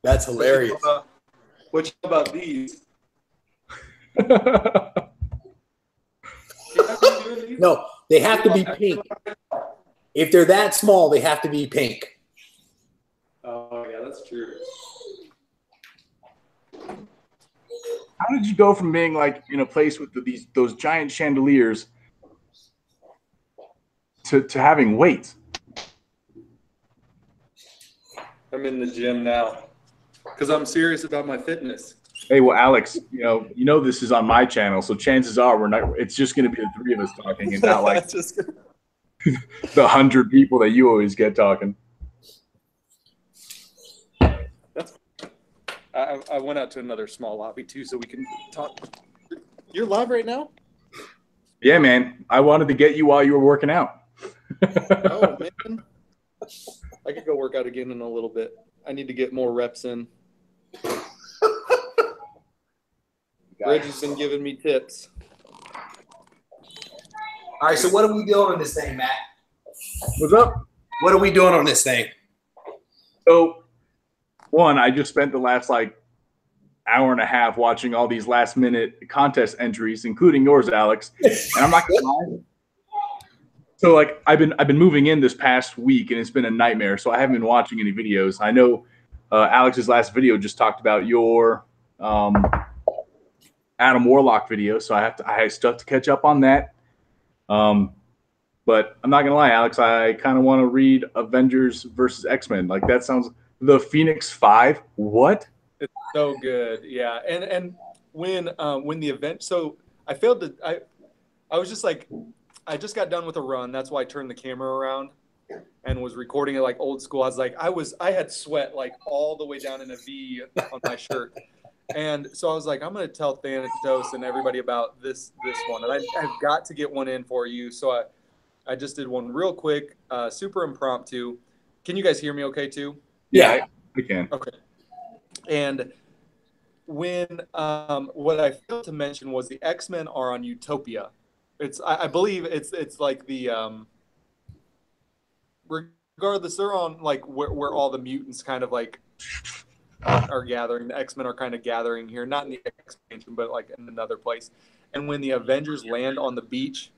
That's hilarious. What you know about these? No, they have to be pink. If they're that small, they have to be pink. Oh, yeah, that's true. How did you go from being like in a place with those giant chandeliers to having weights? I'm in the gym now because I'm serious about my fitness. Hey, well, Alex, you know this is on my channel, so chances are it's just going to be the three of us talking, and not like the 100 people that you always get talking. I went out to another small lobby too, so we can talk. You're live right now? Yeah, man. I wanted to get you while you were working out. Oh man, I could go work out again in a little bit. I need to get more reps in. Reggie's been giving me tips. All right, so what are we doing on this thing, Matt? What's up? What are we doing on this thing? So, one, I just spent the last hour and a half watching all these last-minute contest entries, including yours, Alex. And I'm not gonna lie. So, I've been moving in this past week, and it's been a nightmare. So I haven't been watching any videos. I know Alex's last video just talked about your Adam Warlock video, so I still have to catch up on that. But I'm not gonna lie, Alex, I kind of want to read Avengers versus X-Men. Like, that sounds the Phoenix 5. What? It's so good, yeah. And when the event, so I failed to. I was just like, I just got done with a run. That's why I turned the camera around and was recording it like old school. I was like, I had sweat like all the way down in a V on my shirt. And so I was like, I'm going to tell Thanatos and everybody about this one. And I've got to get one in for you. So I just did one real quick, super impromptu. Can you guys hear me okay too? Yeah, I can. Okay. And when what I failed to mention was the X-Men are on Utopia. I believe it's like the regardless, they're on like where all the mutants kind of like are gathering. The X-Men are kind of gathering here, not in the expansion, but like in another place. And when the Avengers land on the beach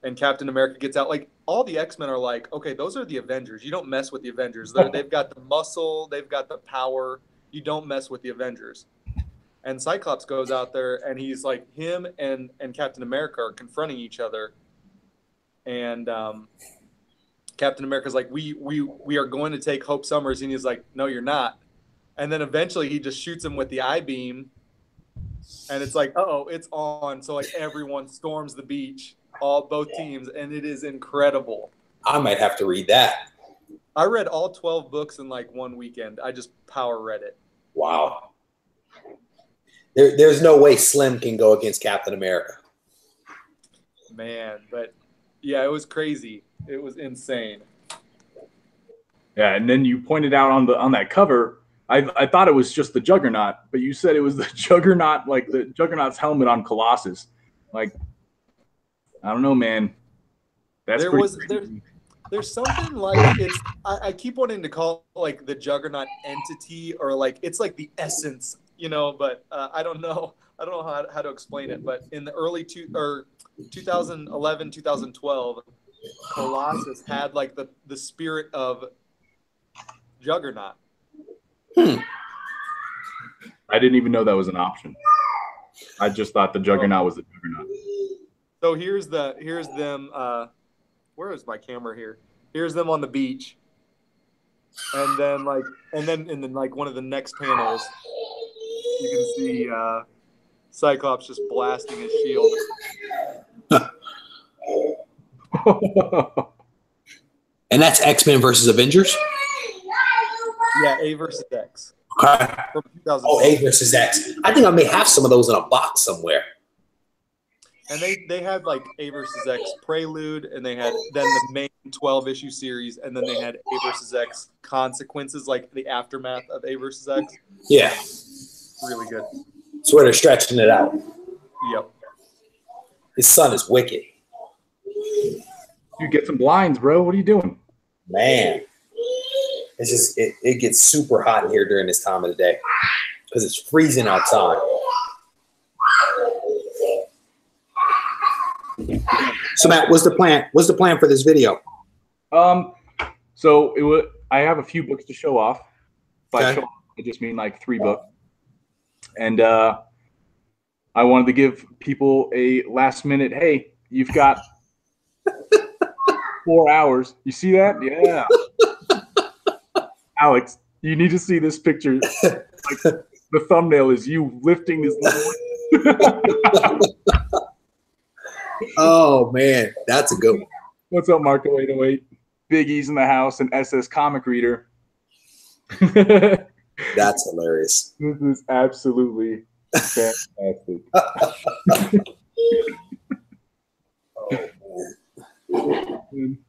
and Captain America gets out, like all the X-Men are like, okay, those are the Avengers. You don't mess with the Avengers. They've got the muscle, they've got the power. You don't mess with the Avengers. And Cyclops goes out there, and he's like, him and Captain America are confronting each other. And Captain America's like, we are going to take Hope Summers. And he's like, no, you're not. And then eventually he just shoots him with the I-beam. And it's like, uh-oh, it's on. So like everyone storms the beach, both teams, and it is incredible. I might have to read that. I read all 12 books in like one weekend. I just power read it. Wow. There's no way Slim can go against Captain America. Man, but yeah, it was crazy. It was insane. Yeah, and then you pointed out on that cover, I thought it was just the Juggernaut, but you said it was the Juggernaut, like the Juggernaut's helmet on Colossus. Like, I don't know, man. That's there's something like it's. I keep wanting to call it like the Juggernaut entity, or like it's like the essence, But I don't know. I don't know how to explain it. But in the early 2011, 2012, Colossus had like the spirit of Juggernaut. I didn't even know that was an option. I just thought the Juggernaut was the Juggernaut. So here's them. Where is my camera here? Here's them on the beach, and then in one of the next panels, you can see Cyclops just blasting his shield. And that's X-Men versus Avengers? Yeah, A versus X. Okay. Oh, A versus X. I think I may have some of those in a box somewhere. And they had like A versus X Prelude, and they had then the main 12-issue series, and then they had A versus X Consequences, like the aftermath of A versus X. Yeah. Really good. It's where they're stretching it out. Yep. His son is wicked. You get some blinds, bro. What are you doing? Man. It's just it gets super hot in here during this time of the day because it's freezing outside. So Matt, what's the plan? What's the plan for this video? So I have a few books to show off. By Okay. show off, I just mean like 3 books. And I wanted to give people a last minute, hey, you've got 4 hours. You see that? Yeah. Alex, you need to see this picture. Like, the thumbnail is you lifting this little Oh man, that's a good one. What's up, Marco 808? Big E's in the house and SS comic reader. That's hilarious. This is absolutely fantastic. Oh, man.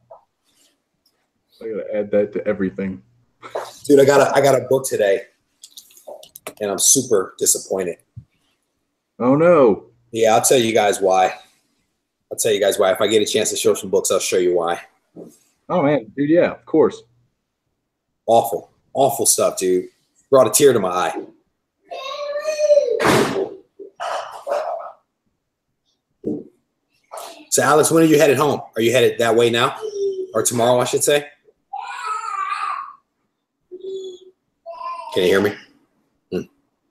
I gotta add that to everything. Dude, I got a book today, and I'm super disappointed. Oh no. Yeah, I'll tell you guys why. If I get a chance to show some books, I'll show you why. Oh man, dude, yeah, of course. Awful stuff, dude. Brought a tear to my eye. So, Alex, when are you headed home? Are you headed that way now? Or tomorrow, I should say? Can you hear me?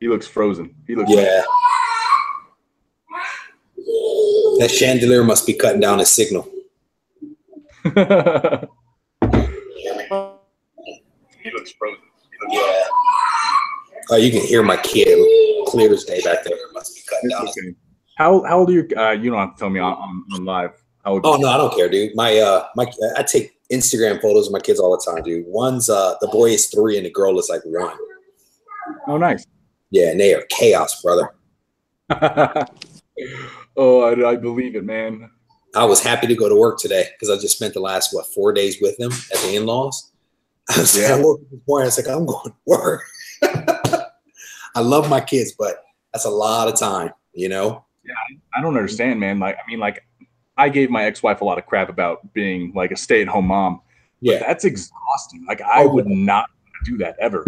He looks frozen. He looks Yeah. That chandelier must be cutting down his signal. He looks frozen. Yeah. Oh, you can hear my kid clear as day back there. It must be cutting down. Okay. How old are you? You don't have to tell me on live. How old? Oh no, I don't care, dude. I take Instagram photos of my kids all the time, dude. One's the boy is 3 and the girl is like 1. Oh, nice. Yeah, and they are chaos, brother. Oh, I believe it, man. I was happy to go to work today because I just spent the last 4 days with them at the in-laws. I was Yeah. I woke up this morning, I was like, I'm going to work. I love my kids, but that's a lot of time, you know? Yeah, I don't understand, man. I gave my ex-wife a lot of crap about being like a stay-at-home mom. Yeah. But that's exhausting. Like, I would not do that ever.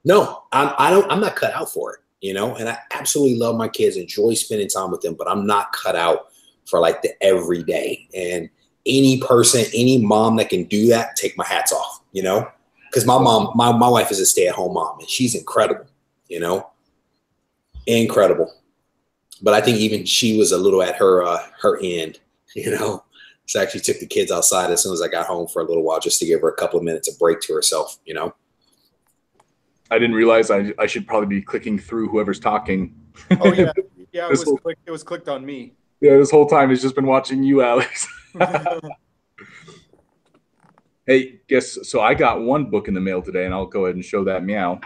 No, I'm not cut out for it, you know? And I absolutely love my kids, enjoy spending time with them, but I'm not cut out for like the everyday. And any person, any mom that can do that, take my hats off, you know? Because my mom, my wife is a stay-at-home mom and she's incredible, you know? Incredible. But I think even she was a little at her end, you know? She actually took the kids outside as soon as I got home for a little while just to give her a couple of minutes of break to herself, you know? I didn't realize I should probably be clicking through whoever's talking. Oh yeah, yeah. It was clicked on me. Yeah, this whole time he's just been watching you, Alex. Hey, so I got one book in the mail today, and I'll go ahead and show that meow.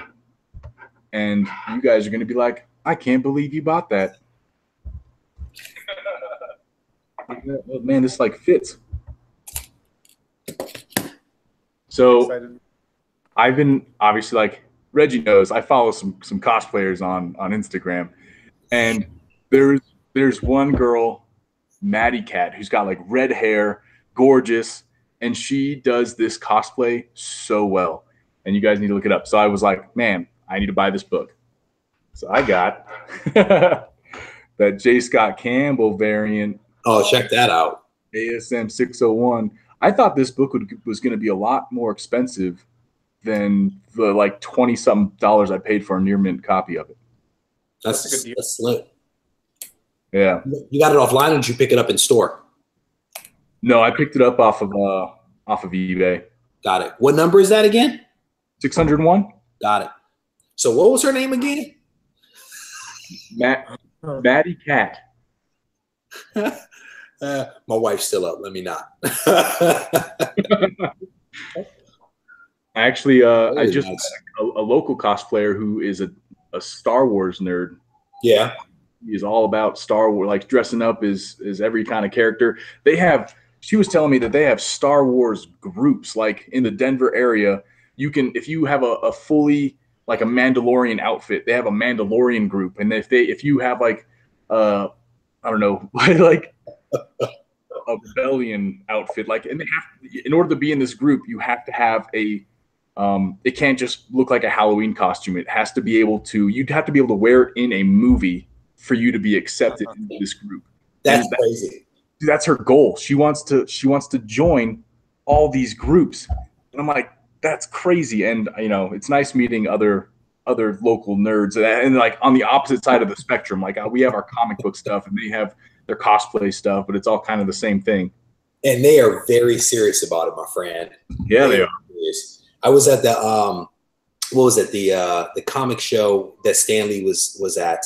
And you guys are going to be like, I can't believe you bought that. Oh, man, this like fits. So Excited. I've been obviously, like Reggie knows, I follow some cosplayers on Instagram, and there's one girl, Maddie Cat, who's got like red hair, gorgeous, and she does this cosplay so well. And you guys need to look it up. So I was like, man, I need to buy this book. So I got that J. Scott Campbell variant. Oh, check that out. ASM 601. I thought this book was going to be a lot more expensive than the like 20-something I paid for a near mint copy of it. That's a good deal. That's slim. Yeah. You got it offline, or did you pick it up in store? No, I picked it up off of eBay. Got it. What number is that again? 601. Got it. So what was her name again? Maddie Cat. My wife's still up. Let me not. Actually, I Very just nice. met a local cosplayer who is a Star Wars nerd. Yeah. He is all about Star Wars, like dressing up as every kind of character. She was telling me that they have Star Wars groups, like in the Denver area. You can, if you have a fully like a Mandalorian outfit, they have a Mandalorian group. And if you have like, I don't know, like a rebellion outfit, like, and they have, in order to be in this group, you have to have a It can't just look like a Halloween costume. It has to be able to. You'd have to be able to wear it in a movie for you to be accepted into this group. That's crazy. That's her goal. She wants to join all these groups, and I'm like, that's crazy. And it's nice meeting other local nerds, and like on the opposite side of the spectrum. Like we have our comic book stuff, and they have their cosplay stuff, but it's all kind of the same thing. And they are very serious about it, my friend. Yeah, they are. I was at the what was it, the comic show that Stanley was at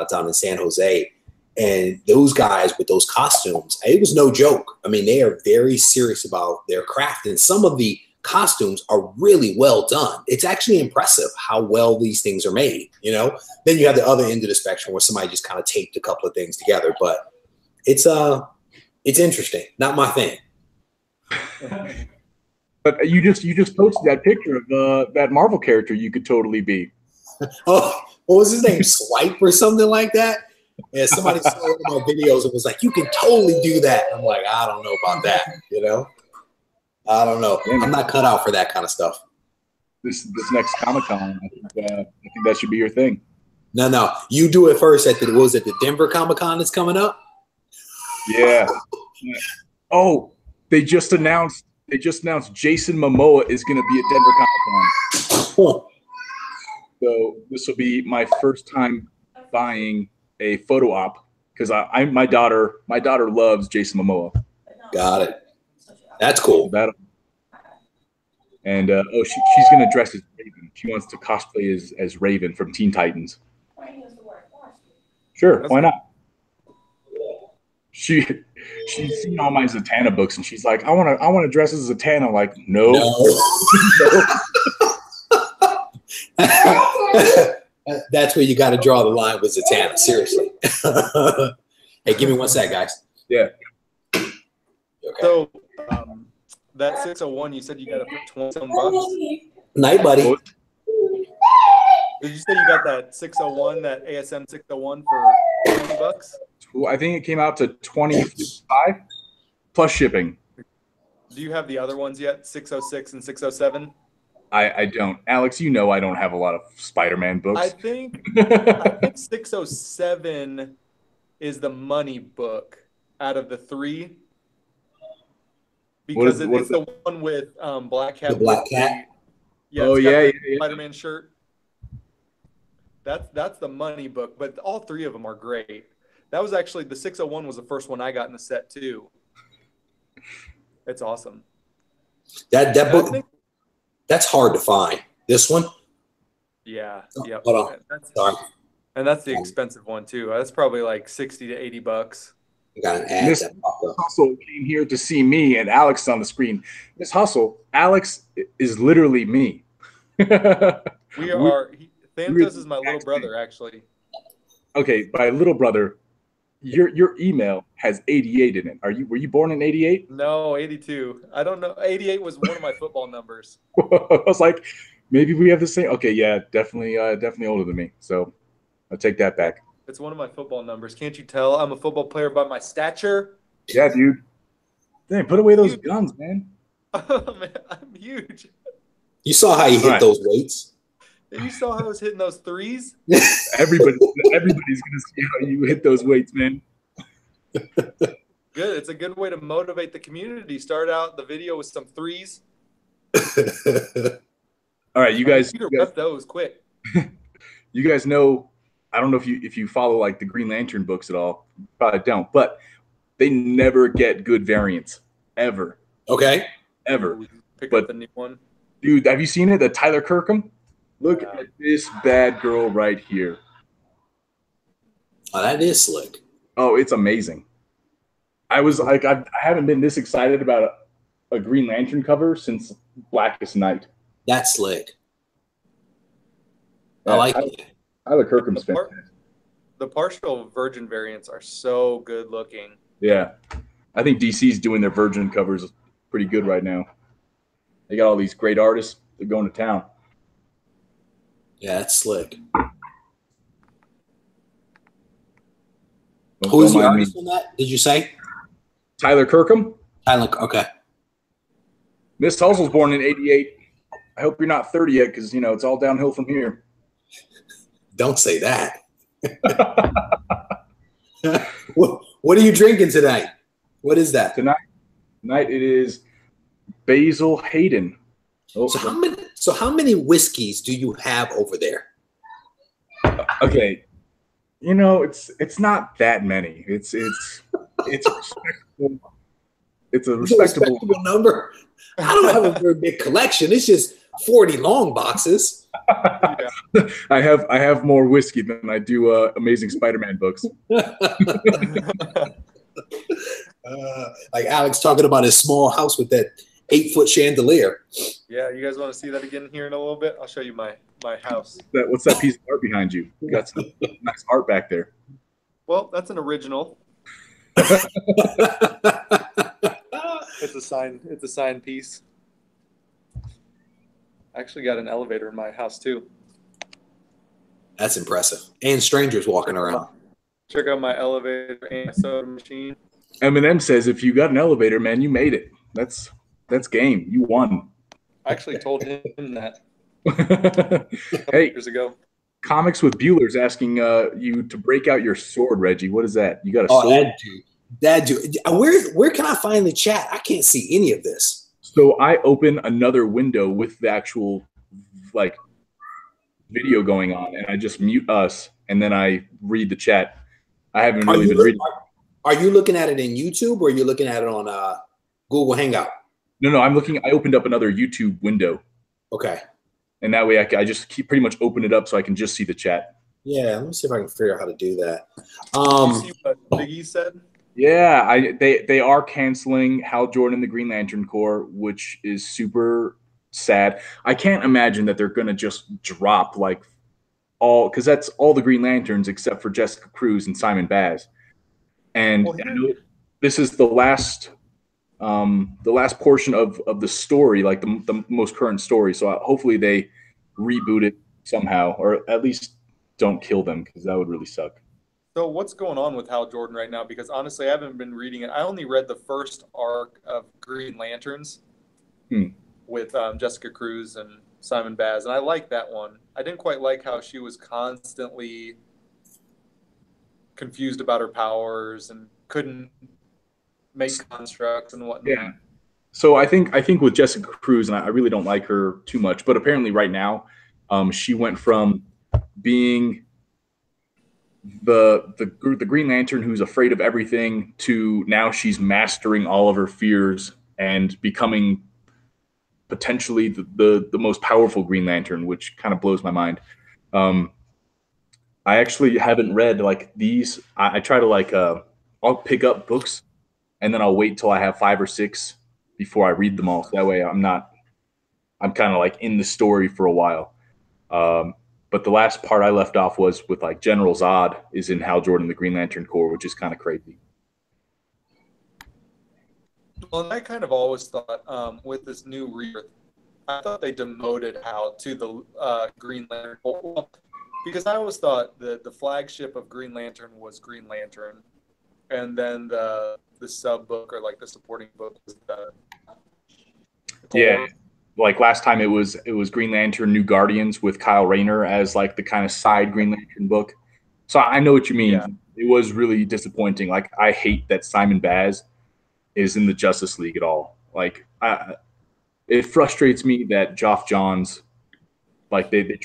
down in San Jose, and those guys with those costumes, it was no joke. I mean, they are very serious about their craft, and some of the costumes are really well done. It's actually impressive how well these things are made. Then you have the other end of the spectrum where somebody just kind of taped a couple of things together, but it's interesting. Not my thing. But you just posted that picture of that Marvel character you could totally be. Oh, what was his name? Swipe or something like that? Yeah, somebody saw one of my videos and was like, "You can totally do that." I'm like, I don't know about that. I don't know. I'm not cut out for that kind of stuff. This next Comic-Con, I think that should be your thing. No. You do it first at the Denver Comic-Con that's coming up? Yeah. Oh, they just announced Jason Momoa is going to be at Denver Comic-Con. Huh. So this will be my first time buying a photo op because my daughter loves Jason Momoa. Got it. That's cool. And she's going to dress as Raven. She wants to cosplay as Raven from Teen Titans. Sure, why not? She's seen all my Zatanna books, and she's like, I want to dress as Zatanna. I'm like, no. That's where you got to draw the line with Zatanna. Seriously. Hey, give me one sec, guys. Yeah. Okay. So that 601, you said you got it for $27. Night, buddy. Did you say you got that 601, that ASM 601 for $20? I think it came out to $25 plus shipping. Do you have the other ones yet? 606 and 607? I don't. Alex, I don't have a lot of Spider-Man books. I think 607 is the money book out of the three. Because it's the one with Black Cat. The Black Cat? Yeah. Spider-Man shirt. That's the money book, but all three of them are great. That was actually the 601 was the first one I got in the set too. It's awesome. That book, that's hard to find. This one? Yeah. Yep. Hold on. Sorry. And that's the expensive one too. That's probably like $60 to $80. I got an ad. Miss Hustle came here to see me and Alex on the screen. Miss Hustle, Alex is literally me. We are. Thantos is my little brother, actually. Okay, my little brother. Your email has 88 in it. Were you born in 88? No, 82. I don't know. 88 was one of my football numbers. I was like, maybe we have the same. Okay, yeah, definitely older than me. So I'll take that back. It's one of my football numbers. Can't you tell I'm a football player by my stature? Yeah, dude. Dang, put away those guns, man. Oh, man, I'm huge. You saw how you hit those weights? You saw how I was hitting those threes? Everybody's going to see how you hit those weights, man. Good. It's a good way to motivate the community. Start out the video with some threes. All right, you guys. Rep those quick. You guys know, I don't know if you follow like the Green Lantern books at all. Probably don't, but they never get good variants ever. Okay. Ever. Pick up the new one. Dude, have you seen it? The Tyler Kirkham? Look at this bad girl right here. Oh, that is slick. Oh, it's amazing. I was like, I haven't been this excited about a Green Lantern cover since Blackest Night. That's slick. I like it. Tyler Kirkham's fantastic. The partial Virgin variants are so good looking. Yeah. I think DC's doing their Virgin covers pretty good right now. They got all these great artists. They're going to town. Yeah, that's slick. Who's the artist on that? Did you say? Tyler Kirkham. Tyler. Okay. Miss Hustle's born in '88. I hope you're not 30 yet, because it's all downhill from here. Don't say that. What are you drinking tonight? What is that? Tonight it is Basil Hayden. Oh. So how many whiskeys do you have over there? Okay, it's not that many. It's respectable. It's a respectable number. I don't have a very big collection. It's just 40 long boxes. I have more whiskey than I do Amazing Spider-Man books. Like Alex talking about his small house with that 8-foot chandelier. Yeah, you guys want to see that again here in a little bit? I'll show you my house. What's that piece of art behind you? You got some nice art back there. Well, that's an original. It's a sign piece. I actually got an elevator in my house too. That's impressive. And strangers walking around. Check out my elevator and my soda machine. Eminem says, if you got an elevator, man, you made it. That's game. You won. I actually told him that years ago. Comics with Bueller's asking you to break out your sword, Reggie. What is that? You got a sword? That dude. Where can I find the chat? I can't see any of this. So I open another window with the actual video going on, and I just mute us, and then I read the chat. I haven't really been reading. Are you looking at it in YouTube, or are you looking at it on Google Hangout? No, I'm looking. I opened up another YouTube window. Okay. And that way I just pretty much open it up so I can just see the chat. Yeah, let me see if I can figure out how to do that. You see what Big E said? Yeah, they are canceling Hal Jordan and the Green Lantern Corps, which is super sad. I can't imagine that they're going to just drop because that's all the Green Lanterns except for Jessica Cruz and Simon Baz. And I know this is the last portion of the story, like the most current story. So hopefully they reboot it somehow, or at least don't kill them, because that would really suck. So what's going on with Hal Jordan right now? Because honestly, I haven't been reading it. I only read the first arc of Green Lanterns with Jessica Cruz and Simon Baz, and I like that one. I didn't quite like how she was constantly confused about her powers and couldn't make constructs and whatnot. Yeah. So I think with Jessica Cruz, and I really don't like her too much, but apparently right now, she went from being the Green Lantern who's afraid of everything to now she's mastering all of her fears and becoming potentially the most powerful Green Lantern, which kind of blows my mind. I actually haven't read these. I try to I'll pick up books and then I'll wait till I have 5 or 6 before I read them all. So that way I'm kind of in the story for a while. But the last part I left off was with General Zod is in Hal Jordan, the Green Lantern Corps, which is kind of crazy. Well, I kind of always thought with this new rebirth, I thought they demoted Hal to the Green Lantern Corps. Because I always thought that the flagship of Green Lantern was Green Lantern. And then the sub book or the supporting book was the yeah. Last time it was Green Lantern New Guardians with Kyle Rayner as the kind of side Green Lantern book. So I know what you mean. Yeah. It was really disappointing. I hate that Simon Baz is in the Justice League at all. It frustrates me that Geoff Johns they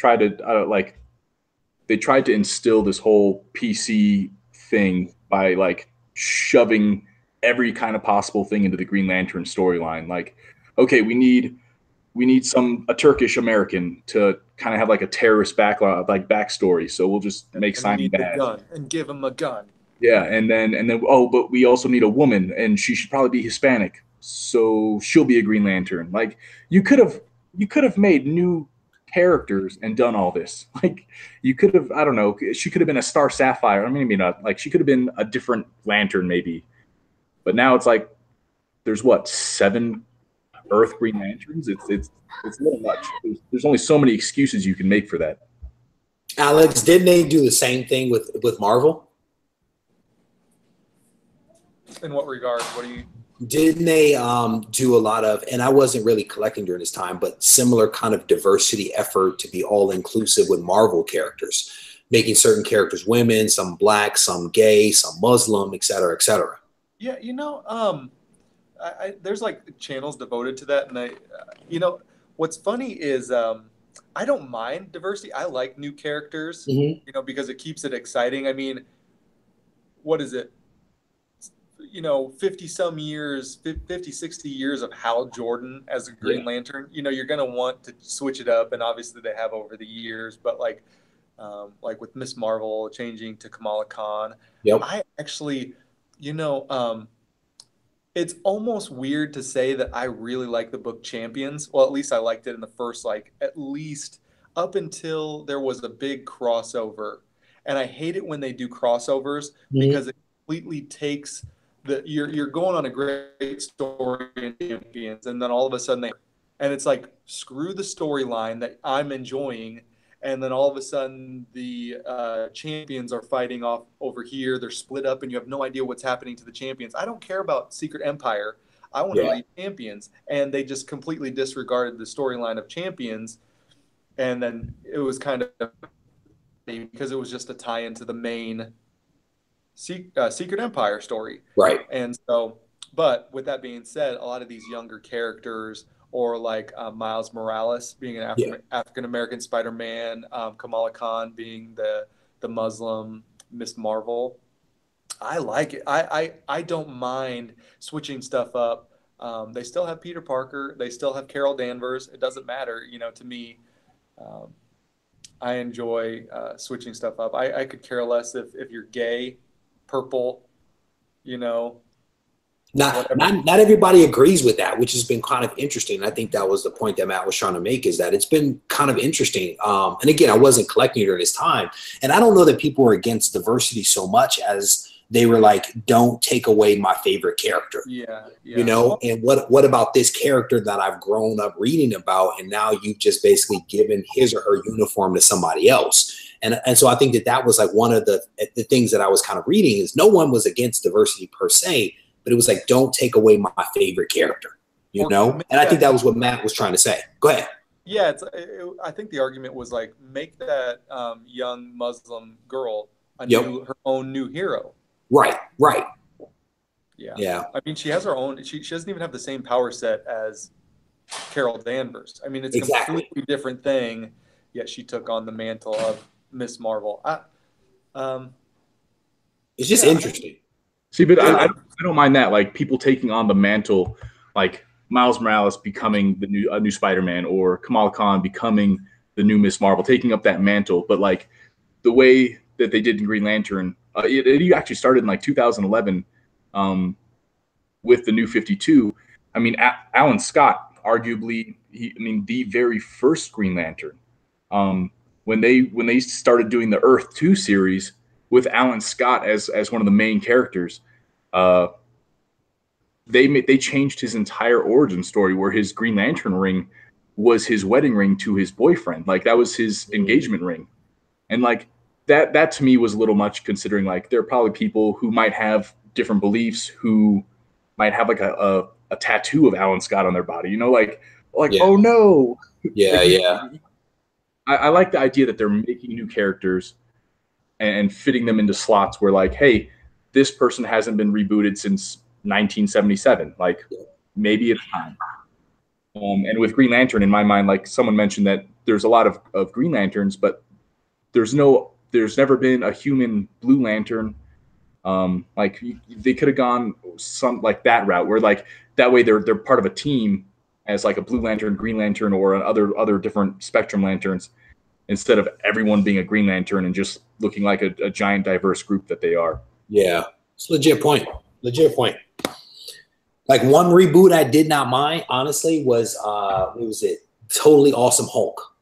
tried to instill this whole PC thing by shoving every kind of possible thing into the Green Lantern storyline. Okay, we need a Turkish American to kind of have a terrorist backstory. So we'll just make Simon Baz and give him a gun. Yeah, and then but we also need a woman, and she should probably be Hispanic, so she'll be a Green Lantern. You could have made new characters and done all this. You could have, I don't know, she could have been a Star Sapphire. I mean, maybe not. She could have been a different Lantern maybe. But now it's there's 7 Earth Green Lanterns. It's a little much. There's only so many excuses you can make for that. Alex, didn't they do the same thing with Marvel? In what regard? What do you? Didn't they do a lot of, and I wasn't really collecting during this time, but similar kind of diversity effort to be all inclusive with Marvel characters, making certain characters women, some black, some gay, some Muslim, et cetera, et cetera. Yeah, there's like channels devoted to that, and what's funny is I don't mind diversity. I like new characters, because it keeps it exciting. I mean, what is it? 50 some years, 50, 60 years of Hal Jordan as a Green Lantern, you're going to want to switch it up. And obviously they have over the years, but like with Miss Marvel changing to Kamala Khan, I actually, it's almost weird to say that I really like the book Champions. Well, at least I liked it in the first, at least up until there was a big crossover. And I hate it when they do crossovers because it completely takes you're going on a great story in Champions, and then all of a sudden it's like, screw the storyline that I'm enjoying, and then all of a sudden the Champions are fighting off over here. They're split up, and you have no idea what's happening to the Champions. I don't care about Secret Empire. I want to read Champions, and they just completely disregarded the storyline of Champions, and then it was kind of because it was just a tie into the main Secret Empire story. Right. And so, but with that being said, a lot of these younger characters, or like Miles Morales being an African-American Spider-Man, Kamala Khan being the Muslim Miss Marvel, I like it. I don't mind switching stuff up. They still have Peter Parker. They still have Carol Danvers. It doesn't matter, to me. I enjoy switching stuff up. I could care less if you're gay, purple, Not everybody agrees with that, which has been kind of interesting. I think that was the point that Matt was trying to make, is that it's been kind of interesting. And again, I wasn't collecting during this time. And I don't know that people were against diversity so much as they were like, don't take away my favorite character. Yeah. And what about this character that I've grown up reading about, and now you've just basically given his or her uniform to somebody else. And so I think that was like one of the things that I was kind of reading, is no one was against diversity per se, but it was like, don't take away my favorite character, And I think that was what Matt was trying to say. Go ahead. Yeah, I think the argument was like, make that young Muslim girl her own new hero. Right. Yeah. I mean, she has her own. She doesn't even have the same power set as Carol Danvers. I mean, it's a completely different thing. Yet she took on the mantle of Miss Marvel. It's just interesting. See, but I don't mind that. Like, people taking on the mantle, like Miles Morales becoming the new Spider-Man, or Kamala Khan becoming the new Miss Marvel, taking up that mantle. But like the way that they did in Green Lantern, it actually started in like 2011 with the New 52. I mean, Alan Scott, arguably, the very first Green Lantern. When they started doing the Earth 2 series with Alan Scott as one of the main characters, they changed his entire origin story, where his Green Lantern ring was his wedding ring to his boyfriend. Like, that was his engagement ring. And like that to me was a little much, considering like there are probably people who might have different beliefs, who might have like a tattoo of Alan Scott on their body, oh no. Yeah. I like the idea that they're making new characters and fitting them into slots where, like, hey, this person hasn't been rebooted since 1977. Like, maybe it's time. And with Green Lantern, in my mind, like someone mentioned, that there's a lot of Green Lanterns, but there's never been a human Blue Lantern. Like, they could have gone some like that route, where like that way they're part of a team as like a Blue Lantern, Green Lantern, or other different Spectrum Lanterns, instead of everyone being a Green Lantern and just looking like a giant diverse group that they are. Yeah, it's a legit point. Like, one reboot I did not mind, honestly, was what was it? Totally Awesome Hulk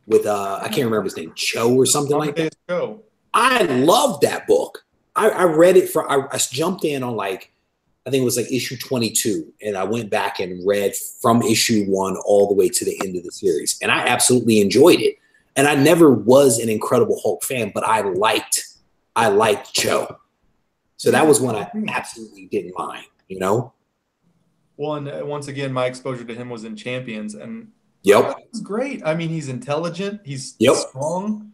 with I can't remember his name, Joe or something like that. Joe. I loved that book. I read it I jumped in on like, I think it was like issue 22, and I went back and read from issue 1 all the way to the end of the series, and I absolutely enjoyed it. And I never was an Incredible Hulk fan, but I liked Joe. So that was one I absolutely didn't mind. you know? Once again, my exposure to him was in Champions, and Yep. he's great. I mean, he's intelligent, he's Yep. strong,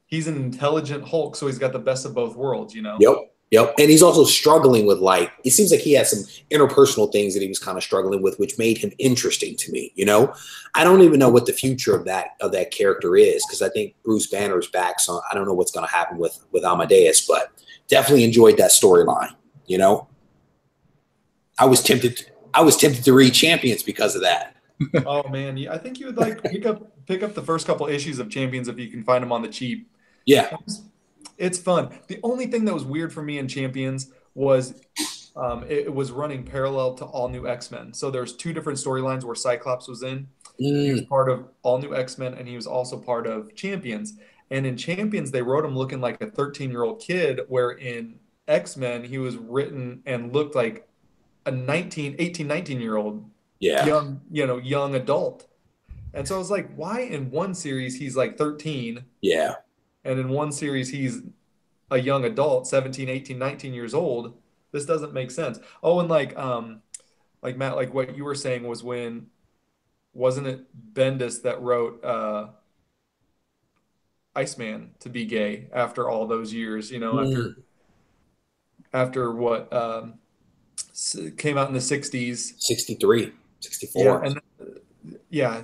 he's an intelligent Hulk, so he's got the best of both worlds, you know? Yep. Yep. And he's also struggling with, like, it seems like he has some interpersonal things that he was kind of struggling with, which made him interesting to me. You know, I don't even know what the future of that character is, because I think Bruce Banner's back. So I don't know what's going to happen with Amadeus, but definitely enjoyed that storyline. You know, I was tempted to read Champions because of that. Oh man, I think you would like pick up the first couple issues of Champions if you can find them on the cheap. Yeah. It's fun. The only thing that was weird for me in Champions was it was running parallel to All New X-Men. So there's two different storylines where Cyclops was in. He was part of All New X-Men, and he was also part of Champions. And in Champions, they wrote him looking like a 13-year-old kid, where in X-Men, he was written and looked like a 19-year-old young adult. And so I was like, why in one series he's like 13? Yeah. And in one series, he's a young adult, 17, 18, 19 years old. This doesn't make sense. Oh, and like Matt, like what you were saying was wasn't it Bendis that wrote Iceman to be gay after all those years, you know, after what came out in the 60s. 63, 64.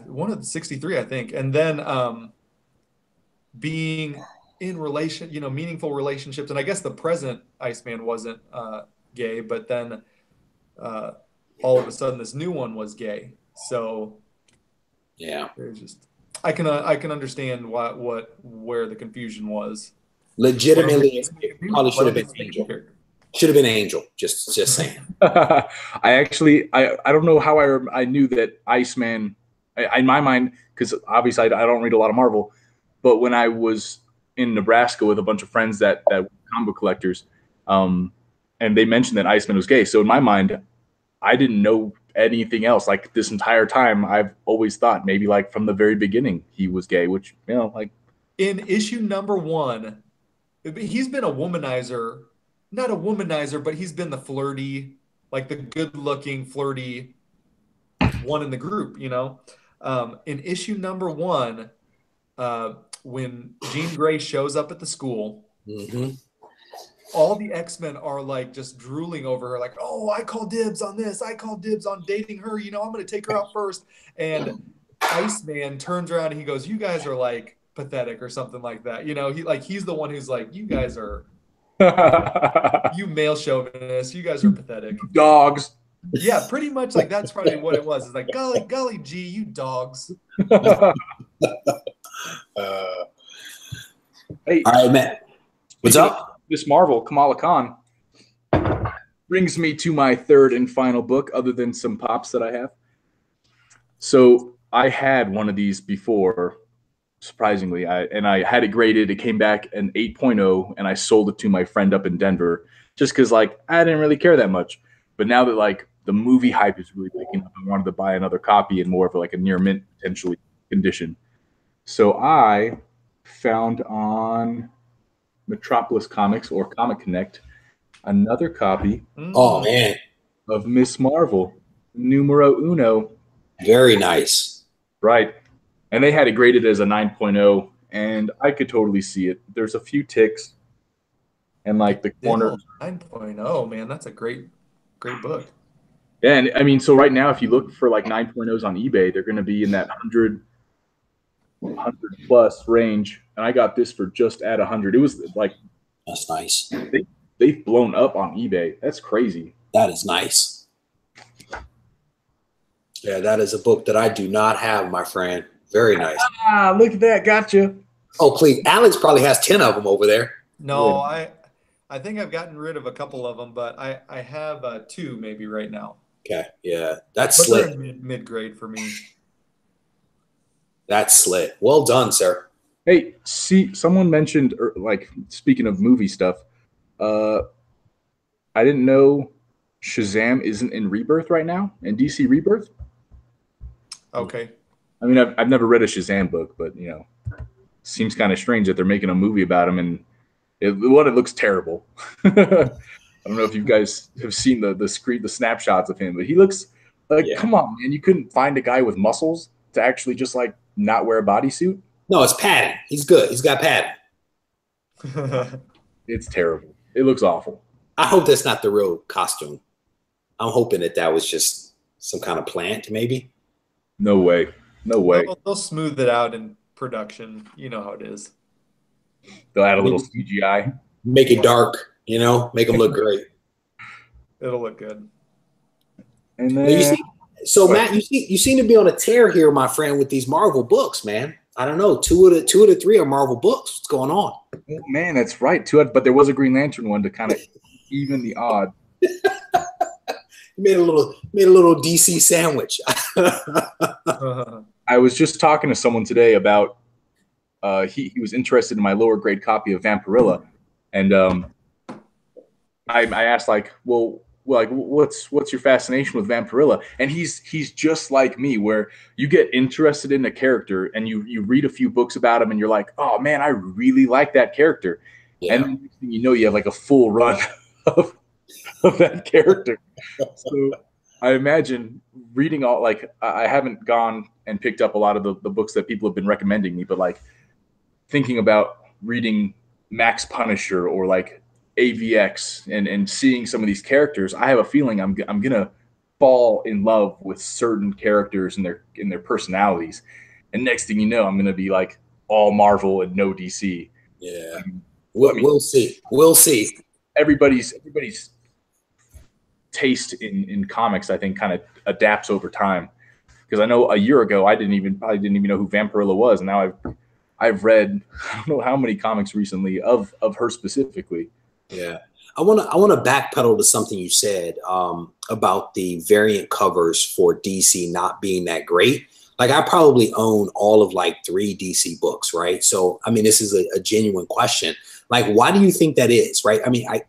One of the 63, I think. And then being in meaningful relationships. And I guess the present Iceman wasn't gay, but then all of a sudden this new one was gay. So yeah, there's just I can understand where the confusion was. Legitimately, it probably should have been Angel. Should have been Angel. Just saying. I don't know how I knew that Iceman. In my mind, because obviously I don't read a lot of Marvel, but when I was in Nebraska with a bunch of friends that were comic book collectors, and they mentioned that Iceman was gay. So in my mind, I didn't know anything else. Like this entire time, I've always thought maybe like from the very beginning he was gay, which, you know, like in issue number 1, he's been a womanizer, not a womanizer, but he's been the flirty, like the good-looking flirty one in the group, you know. In issue number 1, when Jean Grey shows up at the school, all the X-Men are like just drooling over her, like, oh, I call dibs on this. I call dibs on dating her. You know, I'm going to take her out first. And Iceman turns around and he goes, you guys are like pathetic or something like that. You know, he's the one who's like, you guys are, you male chauvinists. You guys are pathetic. Dogs. Yeah, pretty much like that's probably what it was. It's like, golly gee, you dogs. Hey, all right, man. What's up? Miss Marvel, Kamala Khan, brings me to my third and final book, other than some pops that I have. So I had one of these before, surprisingly, I had it graded. It came back an 8.0, and I sold it to my friend up in Denver just because, like, I didn't really care that much. But now that, like, the movie hype is really picking up, I wanted to buy another copy in more of like a near mint potentially condition. So I found on Metropolis Comics or Comic Connect another copy of Miss Marvel numero uno. Very nice. Right. And they had it graded as a 9.0, and I could totally see it. There's a few ticks and like the corner 9.0, man, that's a great book. Yeah, and I mean, so right now if you look for like 9.0s on eBay, they're going to be in that 100 plus range, and I got this for just at 100. It was like, that's nice. They've blown up on eBay. That's crazy. That is nice. Yeah, that is a book that I do not have, my friend. Very nice. Look at that. Gotcha. Oh, please. Alex probably has 10 of them over there. No, I think I've gotten rid of a couple of them, but I have 2 maybe right now. Okay. Yeah. That's slick. Mid-grade for me. That's slick. Well done, sir. Hey, see, someone mentioned, like, speaking of movie stuff, I didn't know Shazam isn't in Rebirth right now, in DC Rebirth. Okay. I mean, I've never read a Shazam book, but, you know, seems kind of strange that they're making a movie about him, and it looks terrible. I don't know if you guys have seen the snapshots of him, but he looks like, come on, man, you couldn't find a guy with muscles to actually just like not wear a bodysuit? No, it's padding. He's good. He's got padding. It's terrible. It looks awful. I hope that's not the real costume. I'm hoping that was just some kind of plant, maybe. No way. No way. They'll smooth it out in production. You know how it is. They'll add a little CGI. Make it dark, make them look great. It'll look good. And then, Matt, you seem to be on a tear here, my friend, with these Marvel books, man. I don't know. Two of the three are Marvel books. What's going on? Oh, man, that's right. But there was a Green Lantern one to kind of even the odd. Made a little DC sandwich. I was just talking to someone today about he was interested in my lower grade copy of Vampirilla, and I asked what's your fascination with Vampirilla? And he's just like me, where you get interested in a character and you read a few books about him and you're like, oh man, I really like that character. Yeah. And then next thing you know, you have like a full run of that character. So I imagine reading all, like, I haven't gone and picked up a lot of the books that people have been recommending me, but like thinking about reading Max Punisher or like AVX and seeing some of these characters, I have a feeling I'm gonna fall in love with certain characters and their personalities. And next thing you know, I'm gonna be like all Marvel and no DC. Yeah, we'll see. We'll see. Everybody's taste in comics, I think, kind of adapts over time. Because I know a year ago I didn't even know who Vampirilla was, and now I've read I don't know how many comics recently of her specifically. Yeah, I want to backpedal to something you said about the variant covers for DC not being that great. Like, I probably own all of like 3 DC books, right? So, I mean, this is a genuine question. Like, why do you think that is, right? I mean, I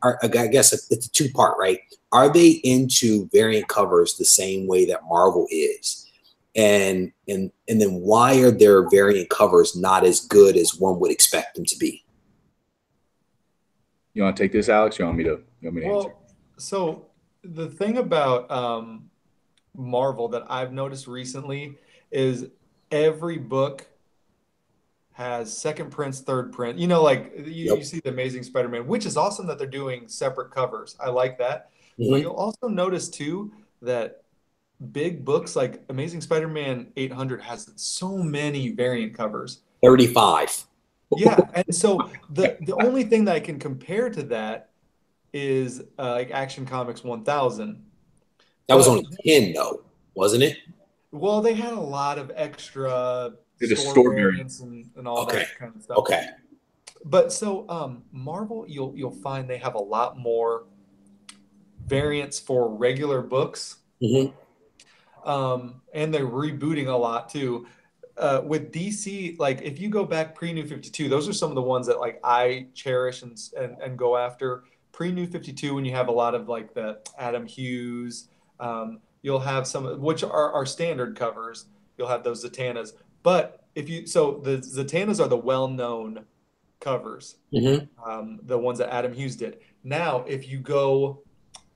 guess it's a 2-part, right? Are they into variant covers the same way that Marvel is? And then why are their variant covers not as good as one would expect them to be? You want to take this, Alex? You want me to answer? So the thing about Marvel that I've noticed recently is every book has second prints, third print. Like you see the Amazing Spider-Man, which is awesome that they're doing separate covers. I like that. Mm-hmm. But you'll also notice too that big books like Amazing Spider-Man 800 has so many variant covers. 35. Yeah, and so the only thing that I can compare to that is like Action Comics 1000. That was only 10 though, wasn't it? Well, they had a lot of extra store variants and all that kind of stuff. Okay. But so Marvel, you'll find they have a lot more variants for regular books. Mm-hmm. And they're rebooting a lot too. With DC, like if you go back pre-New 52, those are some of the ones that like I cherish and go after. Pre-New 52, when you have a lot of like the Adam Hughes, you'll have some which are standard covers. You'll have those Zatannas, but the Zatannas are the well-known covers, mm-hmm. The ones that Adam Hughes did. Now, if you go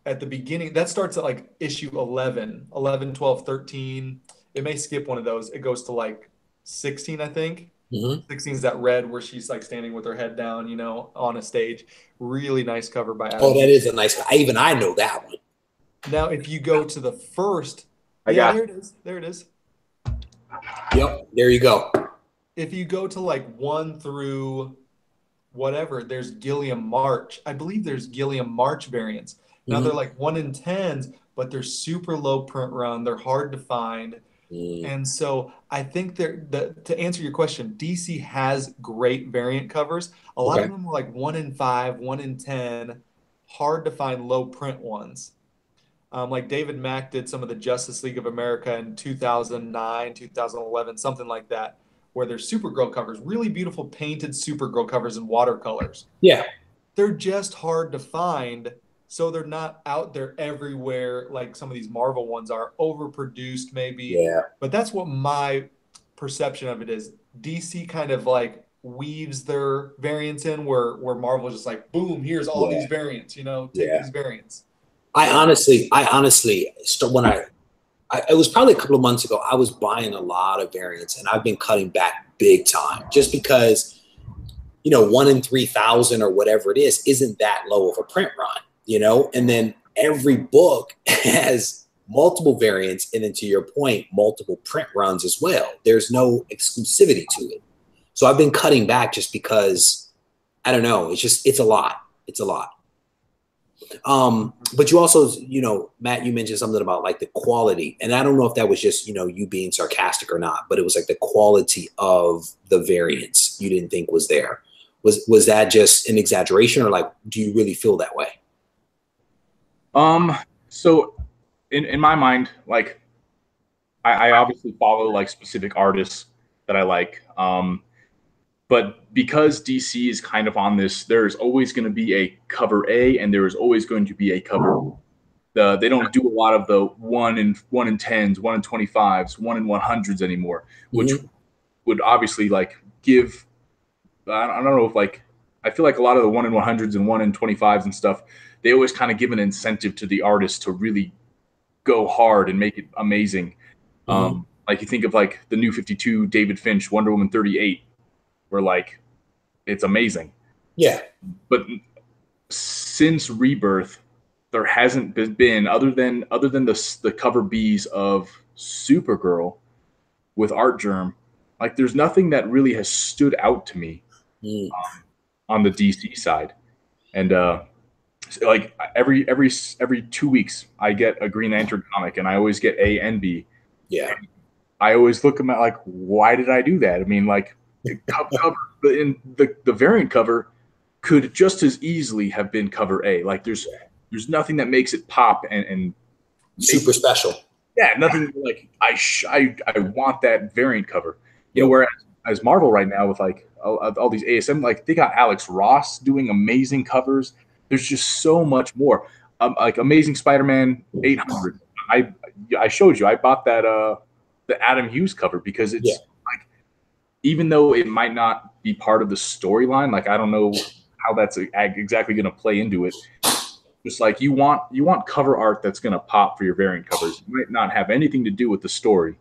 at the beginning, that starts at like issue 11, 12, 13. It may skip one of those. It goes to like 16, I think. Mm-hmm. 16 is that red where she's like standing with her head down, on a stage. Really nice cover by Adam. Oh, that is a nice. I know that one. Now, if you go to the first, there it is. There it is. Yep, there you go. If you go to like 1 through whatever, there's Gilliam March. I believe there's Gilliam March variants. Now Mm-hmm. they're like 1 in 10s, but they're super low print run. They're hard to find. And so I think to answer your question, DC has great variant covers. A lot of them are like 1 in 5, 1 in 10, hard to find low print ones. Like David Mack did some of the Justice League of America in 2009, 2011, something like that, where there's Supergirl covers, really beautiful painted Supergirl covers in watercolors. Yeah. They're just hard to find. So they're not out there everywhere like some of these Marvel ones are, overproduced maybe. Yeah. But that's what my perception of it is. DC kind of like weaves their variants in, where Marvel just like, boom, here's all these variants, you know, take these variants. I honestly, when it was probably a couple of months ago, I was buying a lot of variants, and I've been cutting back big time just because, you know, 1 in 3,000 or whatever it is isn't that low of a print run, you know, and then every book has multiple variants, and then to your point, multiple print runs as well. There's no exclusivity to it. So I've been cutting back just because, I don't know, it's a lot. It's a lot. But you also, you know, Matt, you mentioned something about like the quality, and I don't know if that was just, you know, you being sarcastic or not, but it was like the quality of the variants you didn't think was there. Was that just an exaggeration, or like, do you really feel that way? So in my mind, like I obviously follow like specific artists that I like. But because DC is kind of on this, there's always going to be a cover A, and there is always going to be a cover B. They don't do a lot of the 1 in 10s, 1 in 25s, 1 in 100s anymore, which would obviously like give. I don't know if like, I feel like a lot of the 1 in 100s and 1 in 25s and stuff, they always kind of give an incentive to the artist to really go hard and make it amazing. Like you think of like the New 52, David Finch, Wonder Woman 38. Where like it's amazing. Yeah. But since Rebirth, there hasn't been other than the cover Bs of Supergirl with Art Germ, like there's nothing that really has stood out to me on the DC side. And like every 2 weeks I get a Green Lantern comic, and I always get A and B. Yeah. And I always look at them like, why did I do that? I mean, like, cover in the variant cover could just as easily have been cover A. Like there's nothing that makes it pop and super special. Yeah, nothing like I want that variant cover. You know, whereas as Marvel right now with like all these ASM, like they got Alex Ross doing amazing covers. There's just so much more. Like Amazing Spider-Man 800. I showed you. I bought that the Adam Hughes cover because it's even though it might not be part of the storyline, like I don't know how that's exactly going to play into it. Just like you want cover art that's going to pop for your variant covers. It might not have anything to do with the story,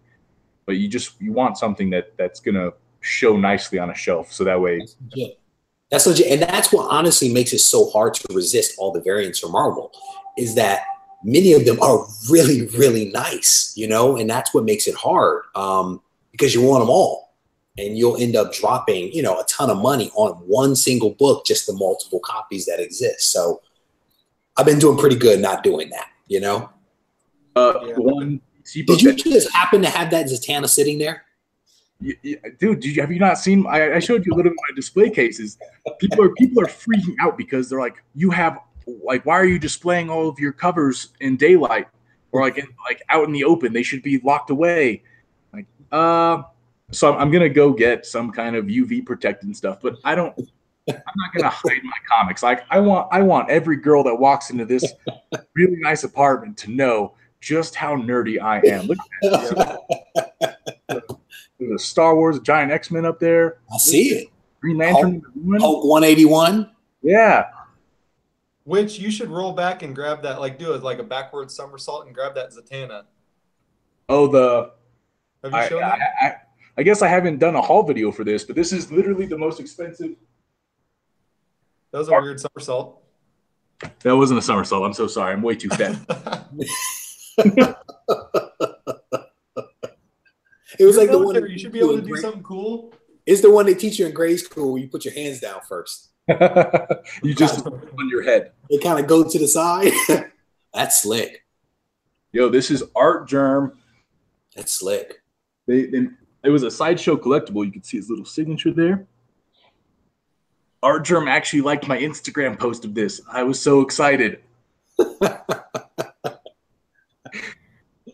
but you want something that's going to show nicely on a shelf. So that way, that's legit, and that's what honestly makes it so hard to resist all the variants from Marvel. Is that many of them are really, really nice, you know, and that's what makes it hard because you want them all. And you'll end up dropping, you know, a ton of money on one single book, just the multiple copies that exist. So I've been doing pretty good not doing that, you know? Did you just happen to have that Zatanna sitting there? Dude, have you not seen? I showed you a little bit of my display cases. People are freaking out because they're like, you have like, why are you displaying all of your covers in daylight or like out in the open? They should be locked away. Like, so I'm gonna go get some kind of UV protectant stuff, but I'm not gonna hide my comics. Like I want every girl that walks into this really nice apartment to know just how nerdy I am. Look at that. There's a Star Wars, a giant X-Men up there. I see it. Green Lantern. Hulk 181. Yeah. Which you should roll back and grab that, like do it like a backward somersault and grab that Zatanna. Oh, have you shown that? I guess I haven't done a haul video for this, but this is literally the most expensive. That was a weird somersault. That wasn't a somersault. I'm so sorry. I'm way too fat. It was like the one you should be able to do something cool. It's the one they teach you in grade school where you put your hands down first. You just on your head. They kind of go to the side. That's slick. Yo, this is Art Germ. That's slick. It was a Sideshow collectible. You can see his little signature there. Art Germ actually liked my Instagram post of this. I was so excited.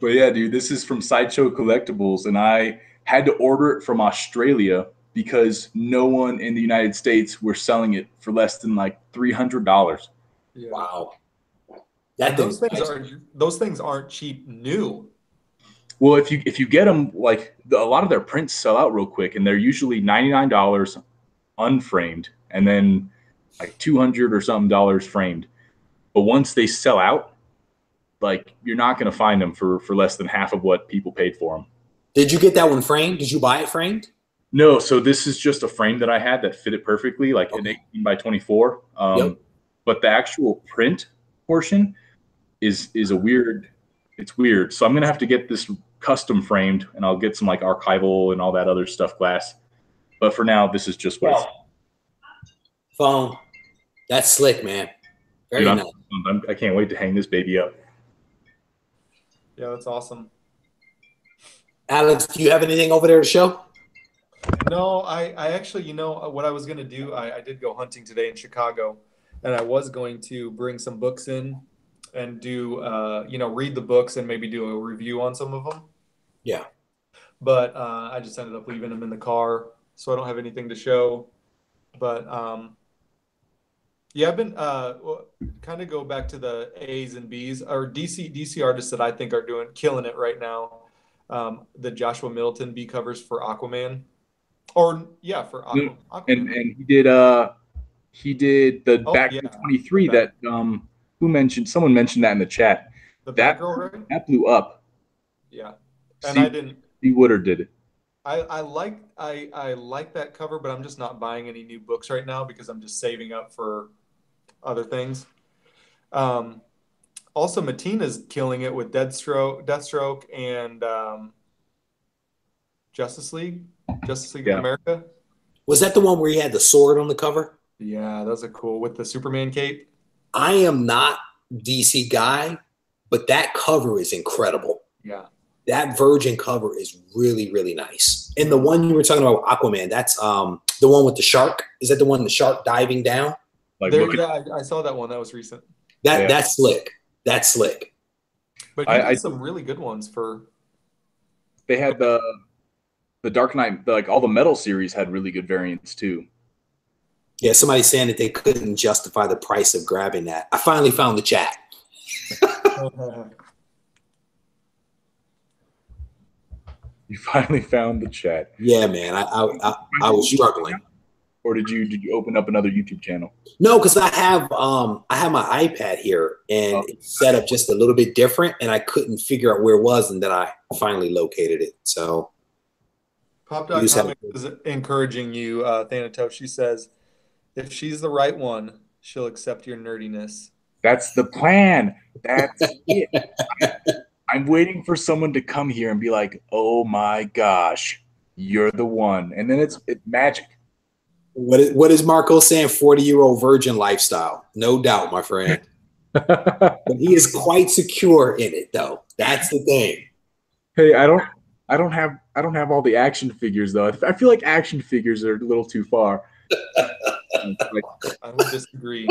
But yeah, dude, this is from Sideshow Collectibles, and I had to order it from Australia because no one in the United States were selling it for less than like $300. Yeah. Wow. Those things aren't cheap new. Well, if you get them, like a lot of their prints sell out real quick, and they're usually $99 unframed, and then like $200 or something framed. But once they sell out, like you're not going to find them for less than half of what people paid for them. Did you get that one framed? Did you buy it framed? No, so this is just a frame that I had that fit it perfectly, like an 18 by 24. Yep. But the actual print portion is a weird. It's weird. So I'm going to have to get this custom framed, and I'll get some like archival and all that other stuff glass. But for now, this is just what phone. That's slick, man. Very nice. I can't wait to hang this baby up. Yeah, that's awesome. Alex, do you have anything over there to show? No, I actually, you know, what I was going to do, I did go hunting today in Chicago, and I was going to bring some books in and do, you know, read the books and maybe do a review on some of them. Yeah. But I just ended up leaving them in the car, so I don't have anything to show. But yeah, I've been kind of go back to the A's and B's or DC artists that I think are killing it right now. The Joshua Middleton B covers for Aquaman, or yeah, for Aquaman. And he did the Batgirl 23 that someone mentioned that in the chat. The Batgirl, right? That blew up. Yeah, and I didn't. Woodard did it. I like that cover, but I'm just not buying any new books right now because I'm just saving up for other things. Also, Matina's killing it with Deathstroke, and Justice League of America. Was that the one where he had the sword on the cover? Yeah, those are cool with the Superman cape. I am not DC guy, but that cover is incredible. Yeah. That Virgin cover is really, really nice. And the one you were talking about, Aquaman, that's the one with the shark. Is that the one, the shark diving down? I saw that one. That was recent. That's slick. That's slick. But you did some really good ones for. They had the Dark Knight, like all the Metal series had really good variants too. Yeah, somebody's saying that they couldn't justify the price of grabbing that. I finally found the chat. You finally found the chat. Yeah, man. I was struggling. Or did you open up another YouTube channel? No, because I have my iPad here and it's set up just a little bit different, and I couldn't figure out where it was, and then I finally located it. So Pop.comic is encouraging you, Thanatos. She says, if she's the right one, she'll accept your nerdiness. That's the plan. That's it. I'm waiting for someone to come here and be like, oh my gosh, you're the one. And then it's magic. What is Marco saying? 40-year-old virgin lifestyle. No doubt, my friend. But he is quite secure in it, though. That's the thing. Hey, I don't have all the action figures though. I feel like action figures are a little too far. I would disagree.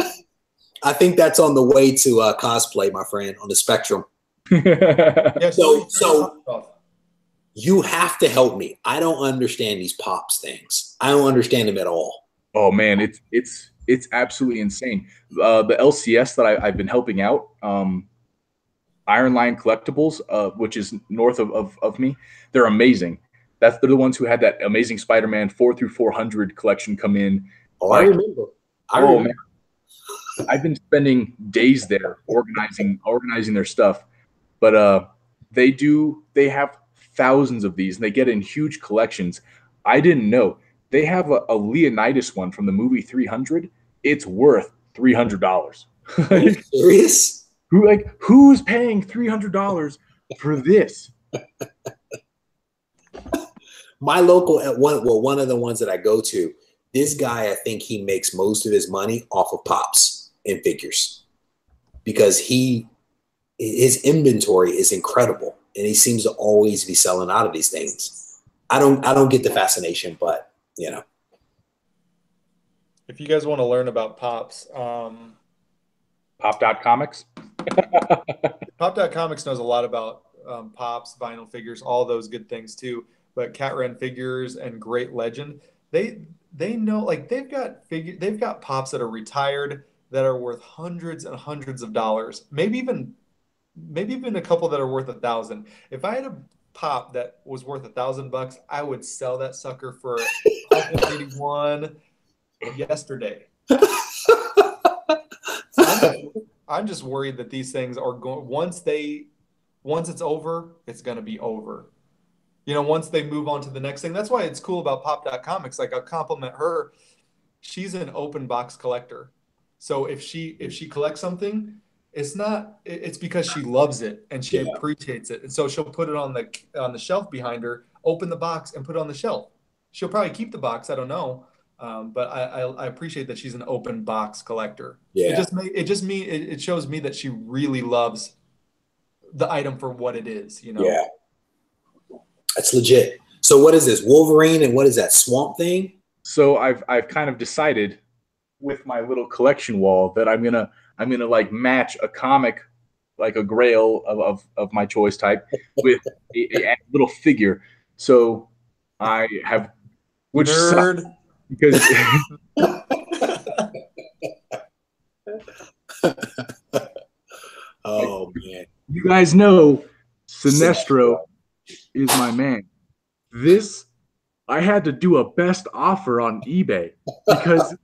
I think that's on the way to cosplay, my friend, on the spectrum. Yeah, so you have to help me. I don't understand these pops things. I don't understand them at all. Oh man, it's absolutely insane. The LCS that I've been helping out, Iron Lion Collectibles, which is north of me, they're amazing. They're the ones who had that amazing Spider-Man 4 through 400 collection come in. Oh, I remember. Man. I've been spending days there organizing their stuff. But they have thousands of these, and they get in huge collections. I didn't know. They have a Leonidas one from the movie 300. It's worth $300. Are you serious? Who's paying $300 for this? My local one of the ones that I go to, this guy, I think he makes most of his money off of pops and figures because his inventory is incredible, and he seems to always be selling out of these things. I don't get the fascination, but you know. If you guys want to learn about pops, Pop.comics. Pop.comics knows a lot about pops, vinyl figures, all those good things too. But Cat Ren Figures and Great Legend, they know, like they've got pops that are retired that are worth hundreds and hundreds of dollars, maybe even a couple that are worth $1,000. If I had a pop that was worth $1,000, I would sell that sucker for $181. yesterday. I'm just worried that these things are going once it's over, it's going to be over. You know, once they move on to the next thing. That's why it's cool about Pop.comics. Like, I'll compliment her. She's an open box collector. So if she collects something, it's because she loves it and she appreciates it. And so she'll put it on the shelf behind her, open the box and put it on the shelf. She'll probably keep the box, I don't know. But I appreciate that she's an open box collector. Yeah. It shows me that she really loves the item for what it is, you know? Yeah. That's legit. So what is this, Wolverine, and what is that, Swamp Thing? So I've kind of decided with my little collection wall that I'm gonna like match a comic, like a Grail of my choice type, with a little figure. So I have which nerd sucks because oh man, you guys know Sinestro is my man. This, I had to do a best offer on eBay because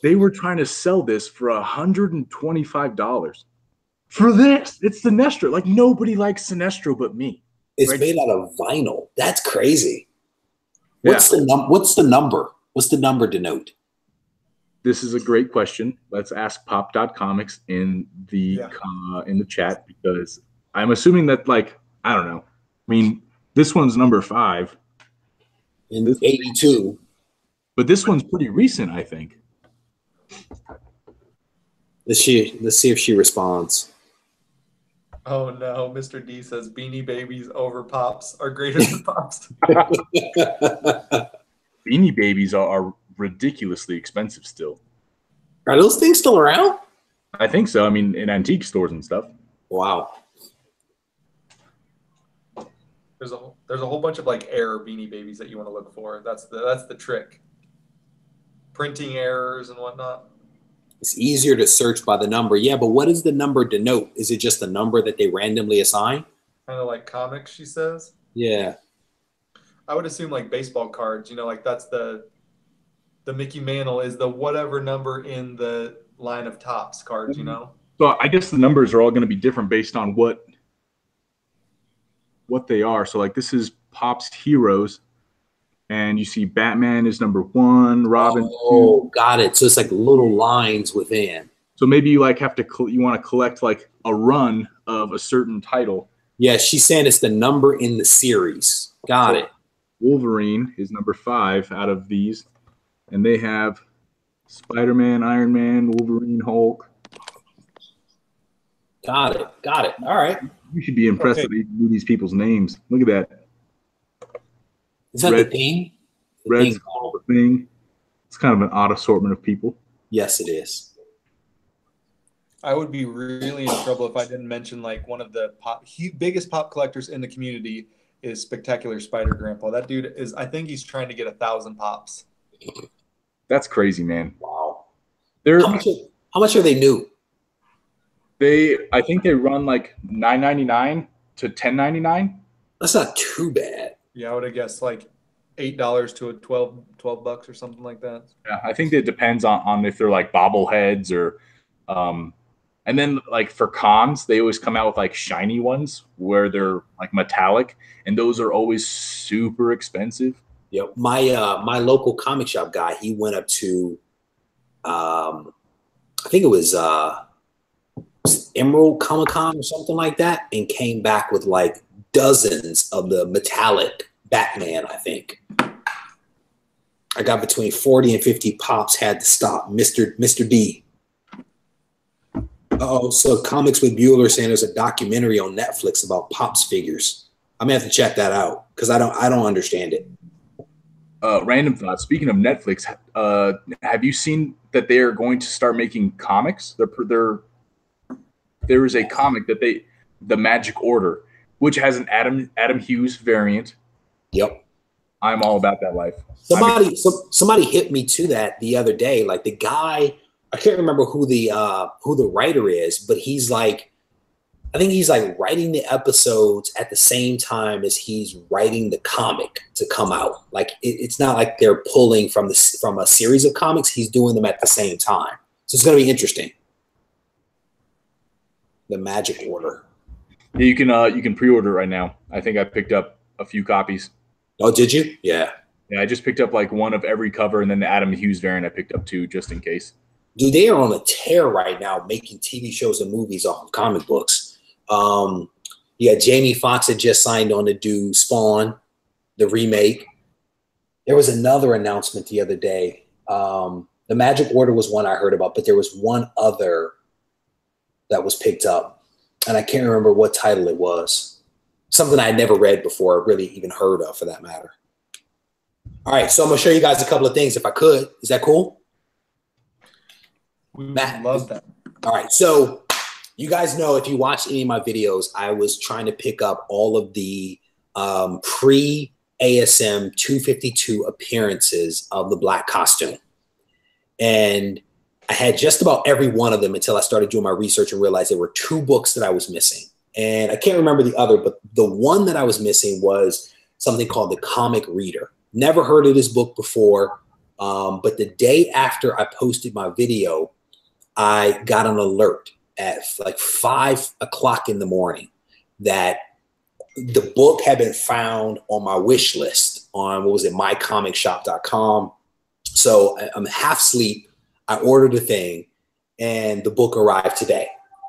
they were trying to sell this for $125 for this. It's Sinestro. Like, nobody likes Sinestro but me. It's right? Made out of vinyl. That's crazy. Yeah. What's the number? What's the number denote? This is a great question. Let's ask Pop.comics in the chat, because I'm assuming that, like, I don't know. I mean, this one's number 5. In 82. But this one's pretty recent, I think. Let's see if she responds. Oh no, Mr. D says Beanie Babies over Pops are greater than Pops. Beanie Babies are ridiculously expensive still. Are those things still around? I think so. I mean, in antique stores and stuff. Wow. There's a whole bunch of like error Beanie Babies that you want to look for. That's the trick. Printing errors and whatnot. It's easier to search by the number. Yeah, but what does the number denote? Is it just a number that they randomly assign? Kind of like comics, she says. Yeah. I would assume like baseball cards, you know, like that's the Mickey Mantle is the whatever number in the line of tops cards, you know? So I guess the numbers are all going to be different based on what they are. So like this is Pop's Heroes, and you see Batman is number 1, Robin 2. Got it. So it's like little lines within. So maybe you like you want to collect like a run of a certain title. Yeah, she's saying it's the number in the series. Got it. Wolverine is number 5 out of these, and they have Spider-Man, Iron Man, Wolverine, Hulk. Got it. All right. You should be impressed that they knew these people's names. Look at that. Is that the Thing? Red's called the Thing. It's kind of an odd assortment of people. Yes, it is. I would be really in trouble if I didn't mention like one of the biggest pop collectors in the community is Spectacular Spider Grandpa. That dude is, I think he's trying to get 1,000 pops. That's crazy, man. Wow. How much are they new? I think they run like $9.99 to $10.99. That's not too bad. Yeah, I would have guessed like $8 to $12 or something like that. Yeah, I think it depends on if they're like bobbleheads or and then like for cons, they always come out with like shiny ones where they're like metallic, and those are always super expensive. Yep. My local comic shop guy, he went up to I think it was Emerald Comic-Con or something like that, and came back with like dozens of the metallic Batman, I think. I got between 40 and 50 pops, had to stop. Mr. D. Oh, so Comics with Bueller saying there's a documentary on Netflix about Pops figures. I'm gonna have to check that out because I don't understand it. Random thought. Speaking of Netflix, have you seen that they are going to start making comics? There is a comic that the Magic Order, which has an Adam Hughes variant. Yep. I'm all about that life. Somebody hit me to that the other day. Like the guy, I can't remember who the writer is, but he's like I think he's like writing the episodes at the same time as he's writing the comic to come out. Like it's not like they're pulling from a series of comics. He's doing them at the same time. So it's going to be interesting. The Magic Order. Yeah, you can pre-order right now. I think I picked up a few copies. Oh, did you? Yeah. Yeah, I just picked up like one of every cover, and then the Adam Hughes variant I picked up too, just in case. Dude, they are on a tear right now, making TV shows and movies off of comic books. Yeah, Jamie Foxx had just signed on to do Spawn, the remake. There was another announcement the other day. The Magic Order was one I heard about, but there was one other that was picked up, and I can't remember what title it was. Something I had never read before, really even heard of, for that matter. All right, so I'm gonna show you guys a couple of things if I could. Is that cool? We love that. All right, so you guys know, if you watch any of my videos, I was trying to pick up all of the pre-ASM 252 appearances of the black costume. And I had just about every one of them until I started doing my research and realized there were 2 books that I was missing. And I can't remember the other, but the one that I was missing was something called The Comic Reader. Never heard of this book before, but the day after I posted my video, I got an alert at like 5 o'clock in the morning that the book had been found on my wish list on, what was it, mycomicshop.com. So I'm half asleep. I ordered the thing and the book arrived today.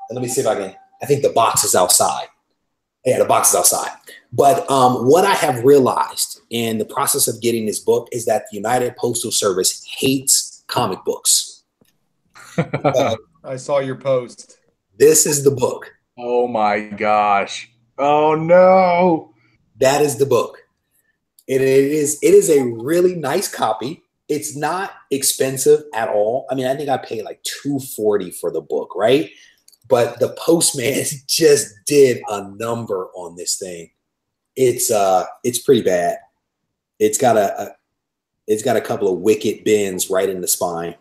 And let me see if I think the box is outside. Yeah, the box is outside. But what I have realized in the process of getting this book is that the United Postal Service hates comic books. I saw your post. This is the book. Oh my gosh. Oh no. That is the book. It is a really nice copy. It's not expensive at all. I mean, I think I paid like $2.40 for the book, right? But the postman just did a number on this thing. It's pretty bad. It's got a couple of wicked bends right in the spine.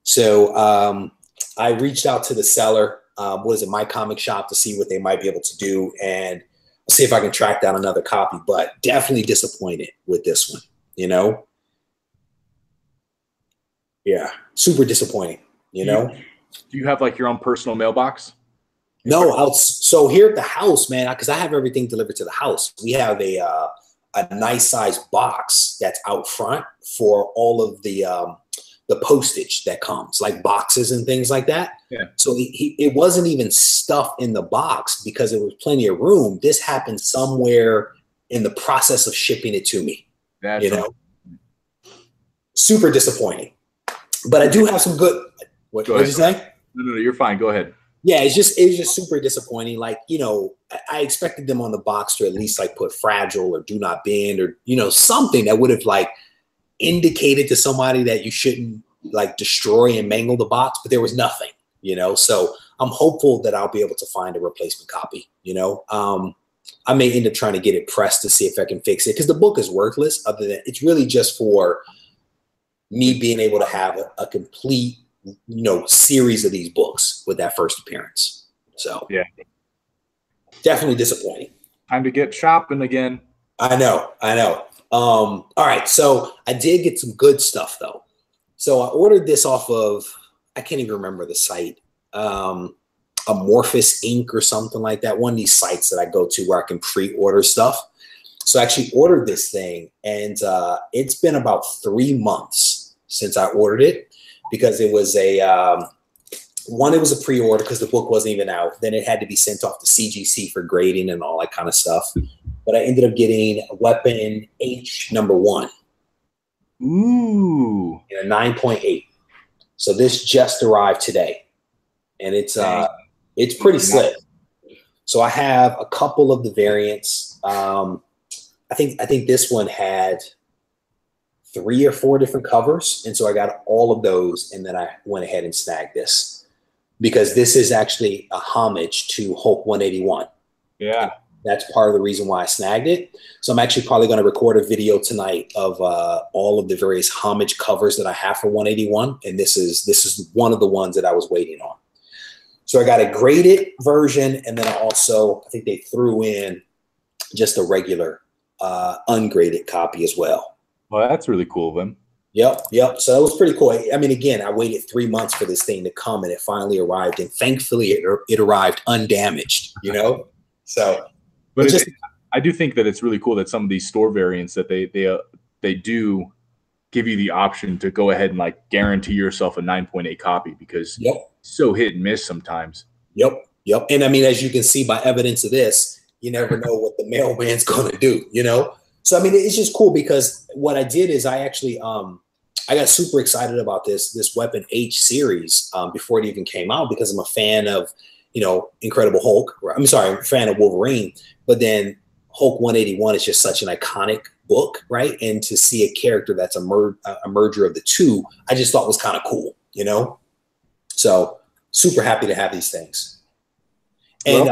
So I reached out to the seller, My Comic Shop, to see what they might be able to do, and I'll see if I can track down another copy. But definitely disappointed with this one, you know? Yeah, super disappointing, you know? Do you have like your own personal mailbox? No, so here at the house, man, because I have everything delivered to the house. We have a nice size box that's out front for all of the postage that comes, like boxes and things like that. Yeah. So it wasn't even stuff in the box because there was plenty of room. This happened somewhere in the process of shipping it to me. That's you know, super disappointing. But I do have some good. What did you say? No, you're fine. Go ahead. Yeah, it was just super disappointing. Like, you know, I expected them on the box to at least like put fragile or do not bend or, you know, something that would have like indicated to somebody that you shouldn't like destroy and mangle the box, but there was nothing, you know. So I'm hopeful that I'll be able to find a replacement copy, you know. I may end up trying to get it pressed to see if I can fix it, because the book is worthless. Other than it's really just for me being able to have a complete, you know, series of these books with that first appearance. So yeah, definitely disappointing. Time to get shopping again. I know. All right, so I did get some good stuff though. So I ordered this off of, I can't even remember the site, Amorphous Inc. or something like that. One of these sites that I go to where I can pre-order stuff. So I actually ordered this thing, and it's been about 3 months since I ordered it, because it was it was a pre-order because the book wasn't even out. Then it had to be sent off to CGC for grading and all that kind of stuff. But I ended up getting Weapon H #1. Ooh. In a 9.8. So this just arrived today, and it's pretty slick. So I have a couple of the variants. I think this one had 3 or 4 different covers, and so I got all of those, and then I went ahead and snagged this because this is actually a homage to Hulk 181. Yeah. That's part of the reason why I snagged it. So I'm actually probably going to record a video tonight of all of the various homage covers that I have for 181, and this is one of the ones that I was waiting on. So I got a graded version, and then I think they threw in just a regular ungraded copy as well. Well, that's really cool then. Yep. So that was pretty cool. I mean, again, I waited 3 months for this thing to come, and it finally arrived. And thankfully, it arrived undamaged. You know, so. But I do think that it's really cool that some of these store variants that they do give you the option to go ahead and like guarantee yourself a 9.8 copy, because so hit and miss sometimes. Yep. And I mean, as you can see by evidence of this, you never know what the mailman's going to do, you know? So, I mean, it's just cool because what I did is I actually, I got super excited about this Weapon H series before it even came out, because I'm a fan of, you know, Incredible Hulk. I'm sorry, I'm a fan of Wolverine, but then Hulk 181 is just such an iconic book, right? And to see a character that's a merger of the two, I just thought was kind of cool, you know? So super happy to have these things. And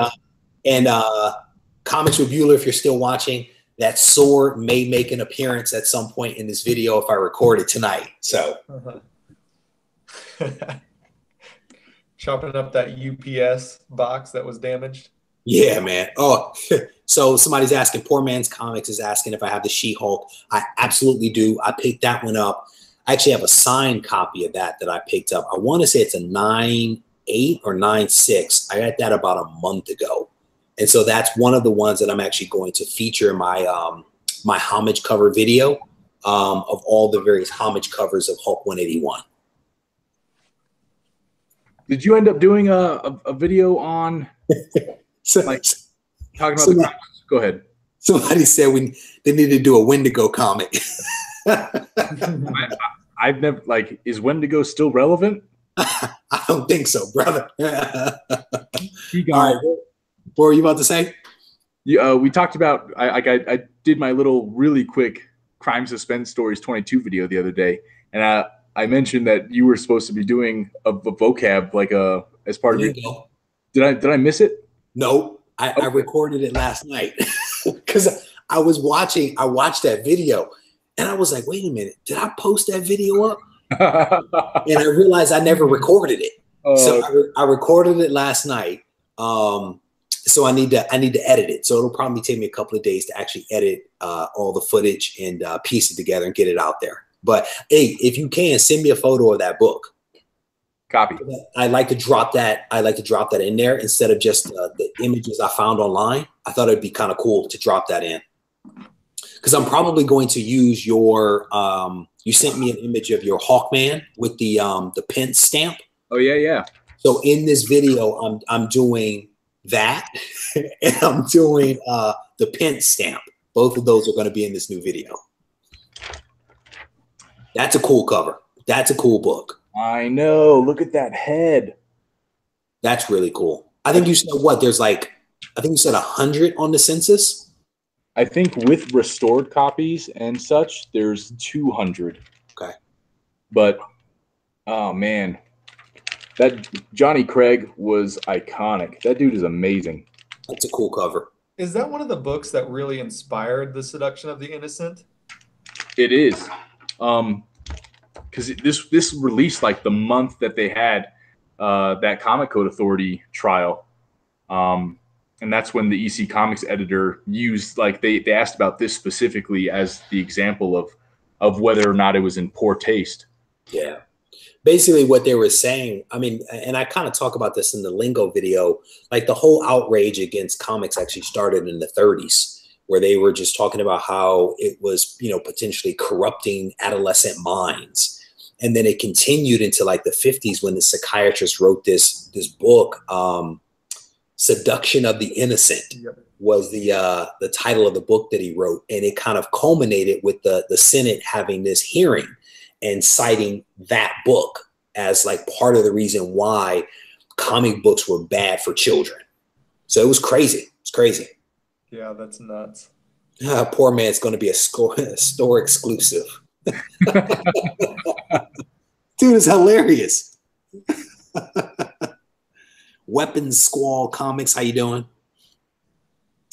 Comics with Bueller, if you're still watching, that sword may make an appearance at some point in this video if I record it tonight. So chopping up that UPS box that was damaged. Yeah, man. Oh, so somebody's asking, Poor Man's Comics is asking if I have the She-Hulk. I absolutely do. I picked that one up. I actually have a signed copy of that I picked up. I want to say it's a 9.8 or 9.6. I got that about a month ago. And so that's one of the ones that I'm actually going to feature in my my homage cover video of all the various homage covers of Hulk 181. Did you end up doing a video on like talking about the comics? Go ahead. Somebody said they need to do a Wendigo comic. I've never, like, is Wendigo still relevant? I don't think so, brother. All right. What were you about to say? We talked about, I did my little really quick Crime Suspense Stories 22 video the other day, and I mentioned that you were supposed to be doing a vocab like as part of your. Did I miss it? No, I recorded it last night because I watched that video and I was like, wait a minute, did I post that video up? And I realized I never recorded it. So I recorded it last night. So I need to edit it. So it'll probably take me a couple of days to actually edit all the footage and piece it together and get it out there. But hey, if you can, send me a photo of that book. Copy. I'd like to drop that. I'd like to drop that in there instead of just the images I found online. I thought it'd be kind of cool to drop that in, because I'm probably going to use your. You sent me an image of your Hawkman with the Pence stamp. Oh yeah. So in this video, I'm doing that, and I'm doing the Pence stamp. Both of those are going to be in this new video. That's a cool cover. That's a cool book. I know. Look at that head. That's really cool. I think you said what? There's like, I think you said 100 on the census. I think with restored copies and such, there's 200. Okay. But, oh man, that Johnny Craig was iconic. That dude is amazing. That's a cool cover. Is that one of the books that really inspired The Seduction of the Innocent? It is. Because this released like the month that they had that Comic Code Authority trial, and that's when the EC Comics editor used, like, they asked about this specifically as the example of whether or not it was in poor taste. Yeah, basically what they were saying. I mean, and I kind of talk about this in the Lingo video. Like the whole outrage against comics actually started in the 30s. Where they were just talking about how it was, you know, potentially corrupting adolescent minds. And then it continued into like the 50s when the psychiatrist wrote this book, Seduction of the Innocent. Yep. Was the title of the book that he wrote. And it kind of culminated with the Senate having this hearing and citing that book as like part of the reason why comic books were bad for children. So it was crazy. It's crazy. Yeah, that's nuts. Poor Man's going to be a store exclusive. Dude, it's hilarious. Weapons Squall Comics, how you doing?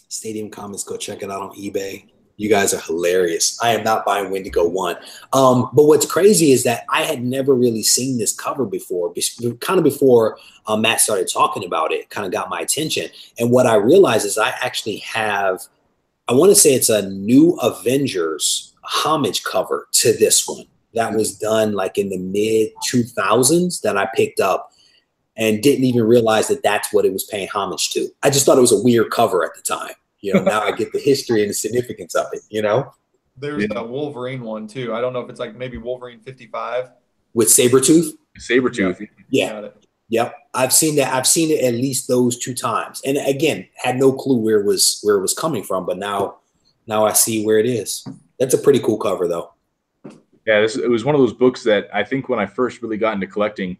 Stadium Comics, go check it out on eBay. You guys are hilarious. I am not buying Wendigo 1. But what's crazy is that I had never really seen this cover before, kind of before Matt started talking about it, kind of got my attention. And what I realized is I actually have, I want to say it's a New Avengers homage cover to this one that was done like in the mid 2000s that I picked up and didn't even realize that that's what it was paying homage to. I just thought it was a weird cover at the time. You know, now I get the history and the significance of it, you know? There's a Wolverine one too. I don't know if it's like maybe Wolverine 55. With Sabretooth? Sabretooth. Yeah. Yep. I've seen that. I've seen it at least those 2 times. And again, had no clue where it was coming from, but now I see where it is. That's a pretty cool cover though. Yeah, it was one of those books that I think when I first really got into collecting,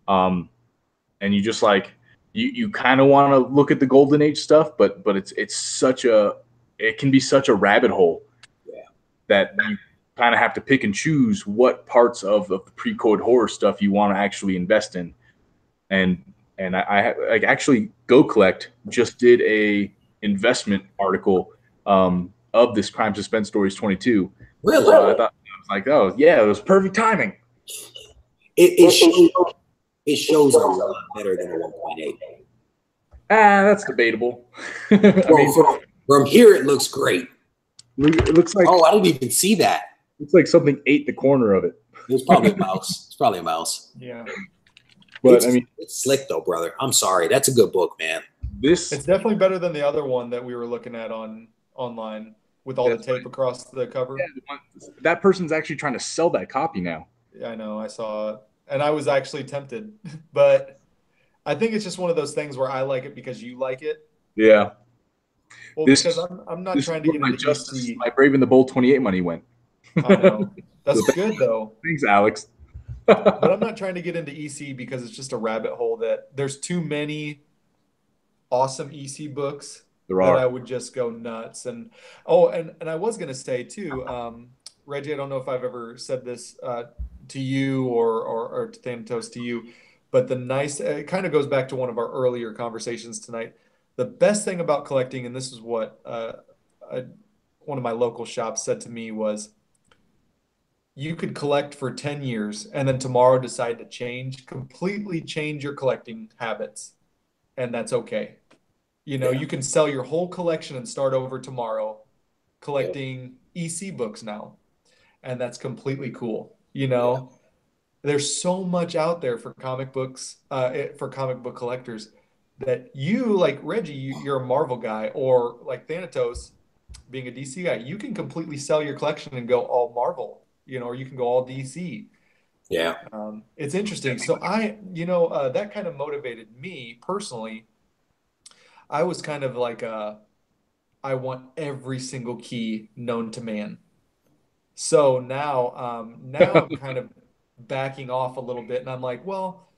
and you just like, you kind of want to look at the Golden Age stuff, but it can be such a rabbit hole that you kind of have to pick and choose what parts of the pre-code horror stuff you want to actually invest in. And I like actually Go Collect just did a investment article of this Crime Suspense Stories 22. Really? So I was like, oh yeah, it was perfect timing. It shows a lot better than a 1.8. That's debatable. From here, it looks great. It looks like, oh, I didn't even see that. Looks like something ate the corner of it. It was probably a mouse. It's probably a mouse. Yeah. But it's slick though, brother. I'm sorry. That's a good book, man. It's definitely better than the other one that we were looking at online with all the tape across the cover. Yeah, that person's actually trying to sell that copy now. Yeah, I know. I saw it. And I was actually tempted, but I think it's just one of those things where I like it because you like it. Yeah. Well, because I'm not trying to get into Justice. My Brave and the Bold 28 money went. I know. That's good though. Thanks, Alex. But I'm not trying to get into EC because it's just a rabbit hole that there's too many awesome EC books that I would just go nuts. And I was gonna say too, Reggie, I don't know if I've ever said this to you or to Thanatos to you, but it kind of goes back to one of our earlier conversations tonight. The best thing about collecting, and this is what one of my local shops said to me, was you could collect for 10 years and then tomorrow decide to completely change your collecting habits. And that's okay. You know, you can sell your whole collection and start over tomorrow collecting EC books now. And that's completely cool. You know, there's so much out there for comic books, for comic book collectors that you, like Reggie, you're a Marvel guy, or like Thanatos being a DC guy, you can completely sell your collection and go all Marvel, you know, or you can go all DC. Yeah. It's interesting. So that kind of motivated me personally. I was kind of like, I want every single key known to man. So now I'm kind of backing off a little bit, and I'm like, well,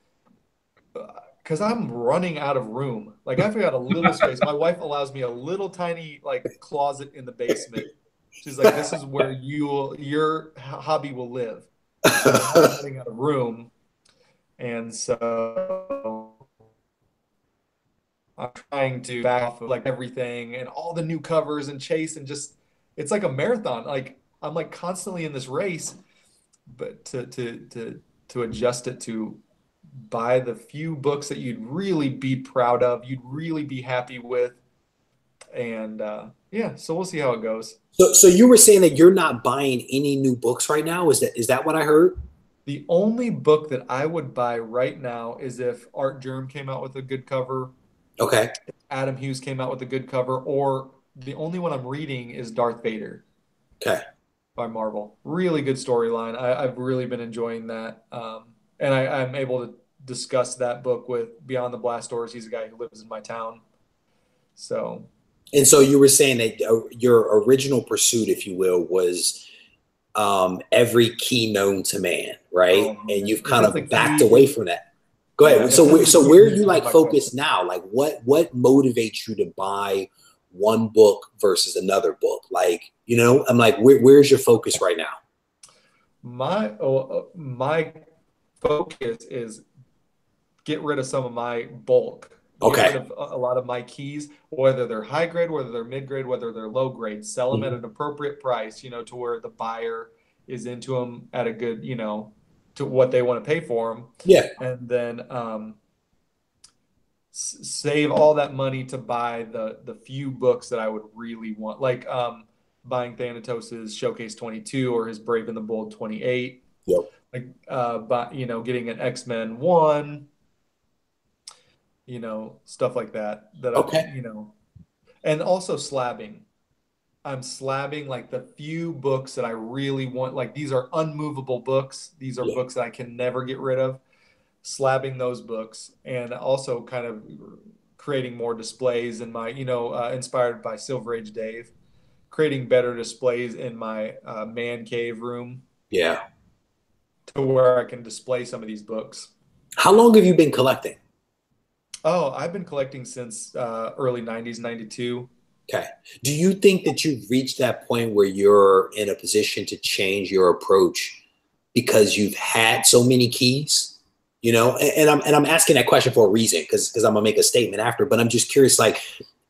because I'm running out of room. Like I've got a little space. My wife allows me a little tiny like closet in the basement. She's like, this is where your hobby will live. So I'm running out of room, and so I'm trying to back off of like everything and all the new covers and chase and just it's like a marathon. Like I'm like constantly in this race, but to adjust it to buy the few books that you'd really be proud of, you'd really be happy with, and so we'll see how it goes. So you were saying that you're not buying any new books right now? Is that what I heard? The only book that I would buy right now is if Art Germ came out with a good cover. Okay. Adam Hughes came out with a good cover, or the only one I'm reading is Darth Vader. Okay. By Marvel. Really good storyline. I've really been enjoying that. And I'm able to discuss that book with Beyond the Blast Doors. He's a guy who lives in my town. So. And so you were saying that your original pursuit, if you will, was every key known to man, right? And you've kind of backed away from that. Go ahead. Yeah, so where are you like focused now? Like what motivates you to buy one book versus another book? Like, you know, I'm like, where's your focus right now? My focus is get rid of some of my bulk. Okay. Get rid of a lot of my keys, whether they're high grade, whether they're mid grade, whether they're low grade, sell them at an appropriate price, to where the buyer is into them at a good, to what they want to pay for them. Yeah. And then save all that money to buy the few books that I would really want, like buying Thanatos' Showcase 22 or his Brave and the Bold 28. Yep. Like, getting an X-Men 1, stuff like that. Okay. And also slabbing. I'm slabbing like the few books that I really want. Like, these are unmovable books. These are books that I can never get rid of. Slabbing those books, and also kind of creating more displays in my, inspired by Silver Age Dave, creating better displays in my man cave room. Yeah. To where I can display some of these books. How long have you been collecting? Oh, I've been collecting since early 90s, 92. Okay. Do you think that you've reached that point where you're in a position to change your approach because you've had so many keys? And I'm asking that question for a reason, because I'm gonna make a statement after, but I'm just curious, like,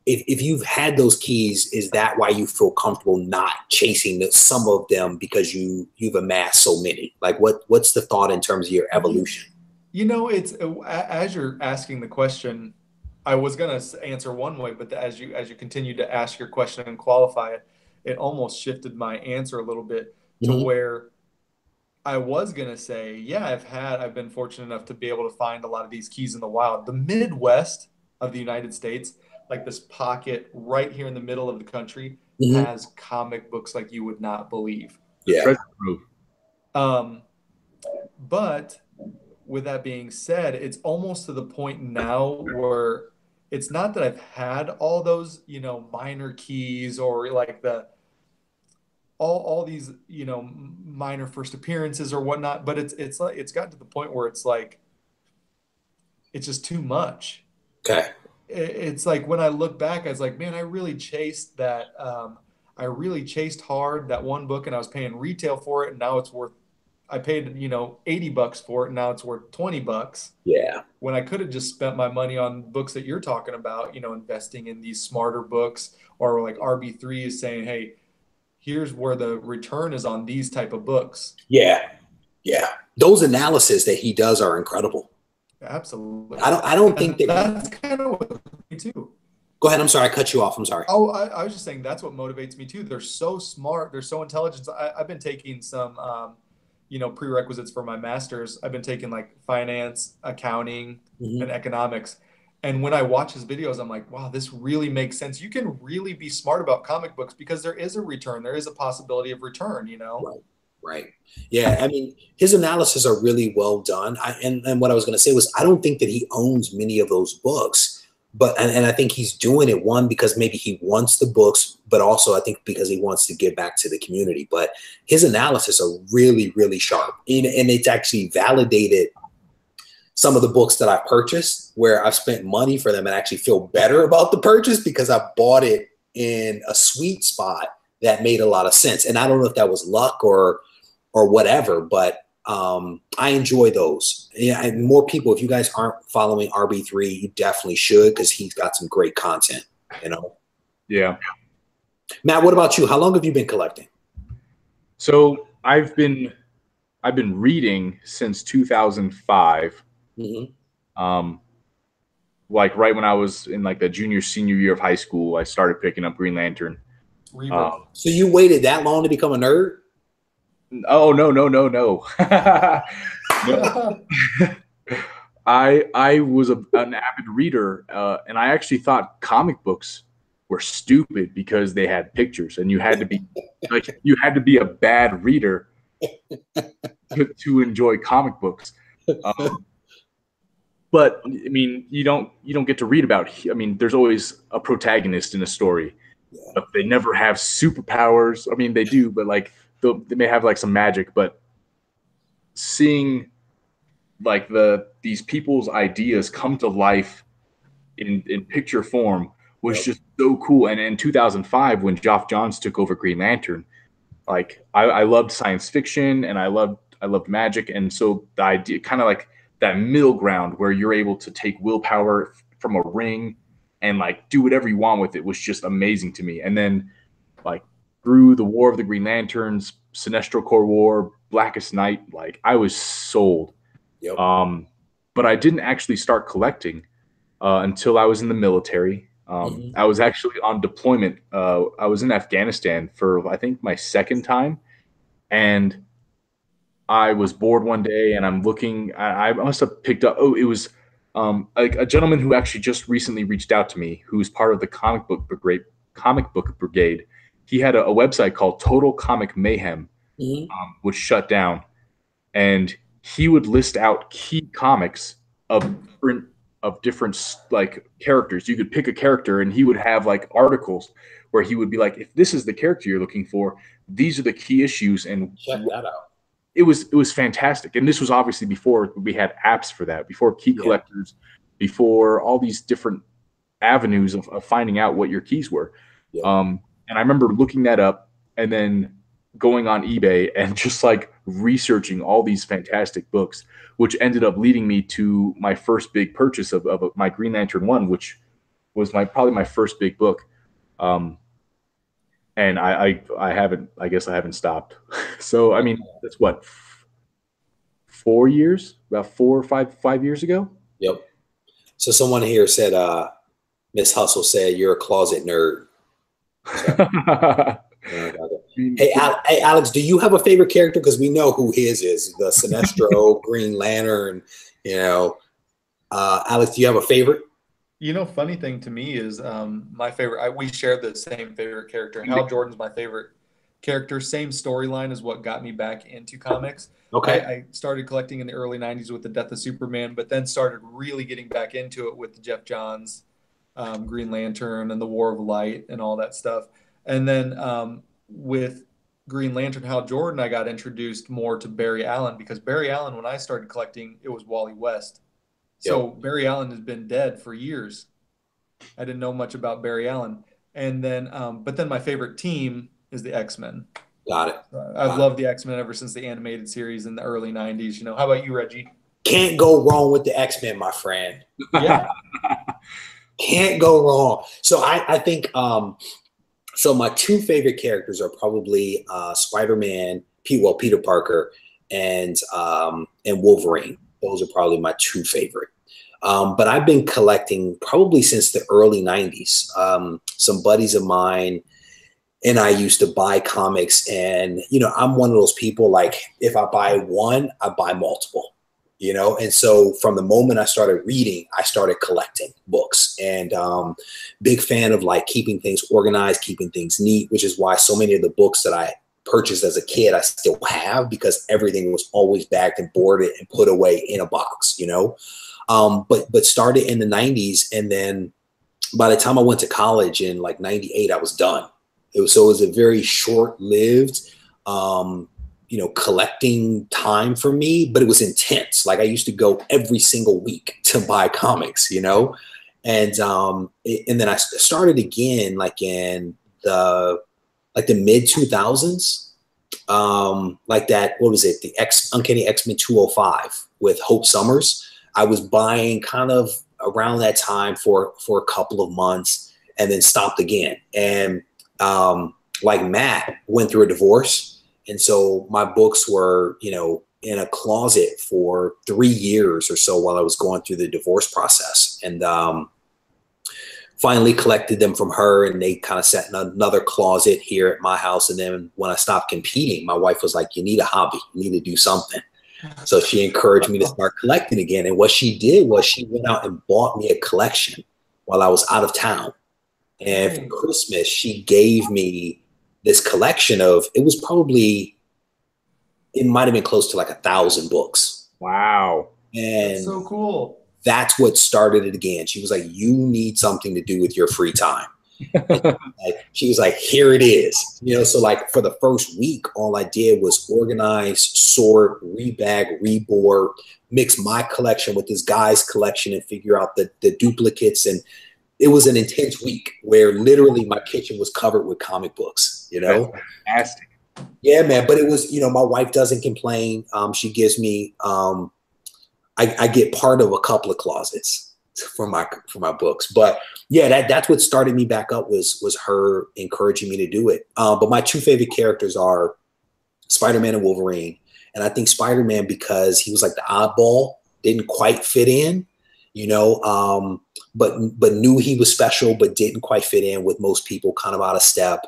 if you've had those keys, is that why you feel comfortable not chasing some of them because you've amassed so many? Like, what's the thought in terms of your evolution? It's as you're asking the question, I was gonna answer one way, but as you continue to ask your question and qualify it, it almost shifted my answer a little bit to where I was going to say, yeah, I've been fortunate enough to be able to find a lot of these keys in the wild. The Midwest of the United States, like this pocket right here in the middle of the country, has comic books like you would not believe. Yeah. But with that being said, it's almost to the point now where it's not that I've had all those, minor keys or like all these, minor first appearances or whatnot, but it's like, it's gotten to the point where it's like, it's just too much. Okay. It's like, when I look back, I was like, man, I really chased that. I really chased hard that one book, and I was paying retail for it. And now I paid, $80 for it. And now it's worth $20. Yeah. When I could have just spent my money on books that you're talking about, investing in these smarter books, or like RB3 is saying, hey, here's where the return is on these type of books. Yeah. Yeah. Those analysis that he does are incredible. Absolutely. I don't think that's kind of what me too. Go ahead. I'm sorry. I cut you off. I'm sorry. Oh, I was just saying that's what motivates me too. They're so smart. They're so intelligent. I've been taking some, prerequisites for my master's. I've been taking like finance, accounting, and economics. And when I watch his videos, I'm like, wow, this really makes sense. You can really be smart about comic books because there is a return. There is a possibility of return, Right. Yeah. I mean, his analysis are really well done. And what I was going to say was, I don't think that he owns many of those books, and I think he's doing it, one, because maybe he wants the books, but also I think because he wants to give back to the community. But his analysis are really, really sharp. And it's actually validated some of the books that I've purchased where I've spent money for them and actually feel better about the purchase because I bought it in a sweet spot that made a lot of sense. And I don't know if that was luck or whatever, but I enjoy those. Yeah, and more people, if you guys aren't following RB3, you definitely should, because he's got some great content, Yeah. Matt, what about you? How long have you been collecting? So I've been reading since 2005. Like right when I was in like the junior, senior year of high school, I started picking up Green Lantern. So you waited that long to become a nerd? Oh, no. No. I was an avid reader, and I actually thought comic books were stupid because they had pictures, and you had to be a bad reader to enjoy comic books. But I mean, you don't get to read about. I mean, there's always a protagonist in a story, but they never have superpowers. I mean, they do, but like they may have like some magic. But seeing like these people's ideas come to life in picture form was just so cool. And in 2005, when Geoff Johns took over Green Lantern, like I loved science fiction and I loved magic, and so the idea, kind of like that middle ground where you're able to take willpower from a ring and like do whatever you want with it was just amazing to me. And then like through the War of the Green Lanterns, Sinestro Corps War, Blackest Night, like I was sold. Yep. But I didn't actually start collecting until I was in the military. I was actually on deployment. I was in Afghanistan for, I think, my second time. And I was bored one day and I'm looking, I must have picked up, it was a gentleman who actually just recently reached out to me, who's part of the comic book brigade. He had a website called Total Comic Mayhem, which shut down. And he would list out key comics of different like characters. You could pick a character and he would have like articles where he would be like, if this is the character you're looking for, these are the key issues. And check that out. It was fantastic. And this was obviously before we had apps for that, before key collectors, before all these different avenues of finding out what your keys were. And I remember looking that up and then going on eBay and just like researching all these fantastic books, which ended up leading me to my first big purchase of my Green Lantern 1, which was probably my first big book. And I haven't stopped. So, I mean, that's what, 4 years, about 4 or 5 years ago. Yep. So someone here said, Miss Hustle said, you're a closet nerd. So, hey, Alex, do you have a favorite character? Because we know who his is, the Sinestro Green Lantern. You know, Alex, do you have a favorite? You know, funny thing to me is my favorite. We share the same favorite character. Hal Jordan's my favorite character. Same storyline is what got me back into comics. Okay. I started collecting in the early '90s with the Death of Superman, but then started really getting back into it with the Jeff Johns, Green Lantern, and the War of Light, and all that stuff. And then with Green Lantern, Hal Jordan, I got introduced more to Barry Allen, because Barry Allen, when I started collecting, it was Wally West. So Barry Allen has been dead for years. I didn't know much about Barry Allen. And then, but then my favorite team is the X-Men. Got it. I've loved the X-Men ever since the animated series in the early 90s. You know, how about you, Reggie? Can't go wrong with the X-Men, my friend. Yeah. Can't go wrong. So I think, so my two favorite characters are probably Spider-Man, Peter Parker, and Wolverine. Those are probably my two favorite. But I've been collecting probably since the early 90s. Some buddies of mine and I used to buy comics, and, you know, I'm one of those people, like, if I buy one, I buy multiple, you know? And so from the moment I started reading, I started collecting books, and big fan of like keeping things organized, keeping things neat, which is why so many of the books that I purchased as a kid, I still have, because everything was always bagged and boarded and put away in a box, you know? But started in the 90s. And then by the time I went to college in like 98, I was done. It was a very short-lived, you know, collecting time for me, but it was intense. Like I used to go every single week to buy comics, you know? And then I started again, like in the mid 2000s, like that, what was it? The Uncanny X-Men 205 with Hope Summers. I was buying kind of around that time for a couple of months, and then stopped again. And like Matt went through a divorce. And so my books were, you know, in a closet for 3 years or so while I was going through the divorce process. And finally collected them from her, and they kind of sat in another closet here at my house. And then when I stopped competing, my wife was like, you need a hobby, you need to do something. So she encouraged me to start collecting again. And what she did was she went out and bought me a collection while I was out of town. And for Christmas, she gave me this collection of, it might've been close to like 1,000 books. Wow. And that's so cool. That's what started it again. She was like, you need something to do with your free time. She was like, here it is. You know, so like for the first week, all I did was organize, sort, rebag, reboard, mix my collection with this guy's collection and figure out the duplicates. And it was an intense week where literally my kitchen was covered with comic books, you know? That's fantastic. Yeah, man. But it was, you know, my wife doesn't complain. She gives me, I get part of a couple of closets. for my books. But yeah, that's what started me back up was her encouraging me to do it. But my two favorite characters are Spider-Man and Wolverine. And I think Spider-Man, because he was like the oddball, didn't quite fit in, you know, but knew he was special, but didn't quite fit in with most people, kind of out of step.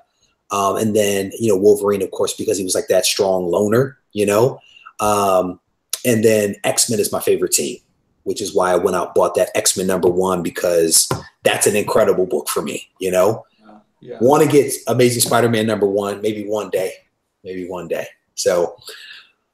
And then, you know, Wolverine, of course, because he was like that strong loner, you know. And then X-Men is my favorite team, which is why I went out and bought that X-Men #1, because that's an incredible book for me, you know. Yeah. Want to get Amazing Spider-Man #1, maybe one day. So,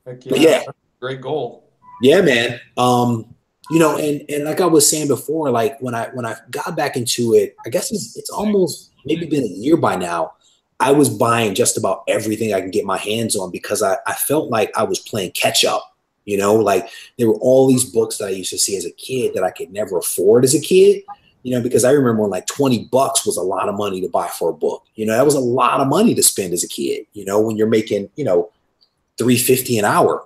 Heck but yeah, great goal. Yeah, man. You know, and like I was saying before, like when I got back into it, I guess it's almost maybe been a year by now. I was buying just about everything I can get my hands on because I felt like I was playing catch up. You know, like there were all these books that I used to see as a kid that I could never afford as a kid. You know, because I remember when like $20 was a lot of money to buy for a book. You know, that was a lot of money to spend as a kid. You know, when you're making, you know, $3.50 an hour.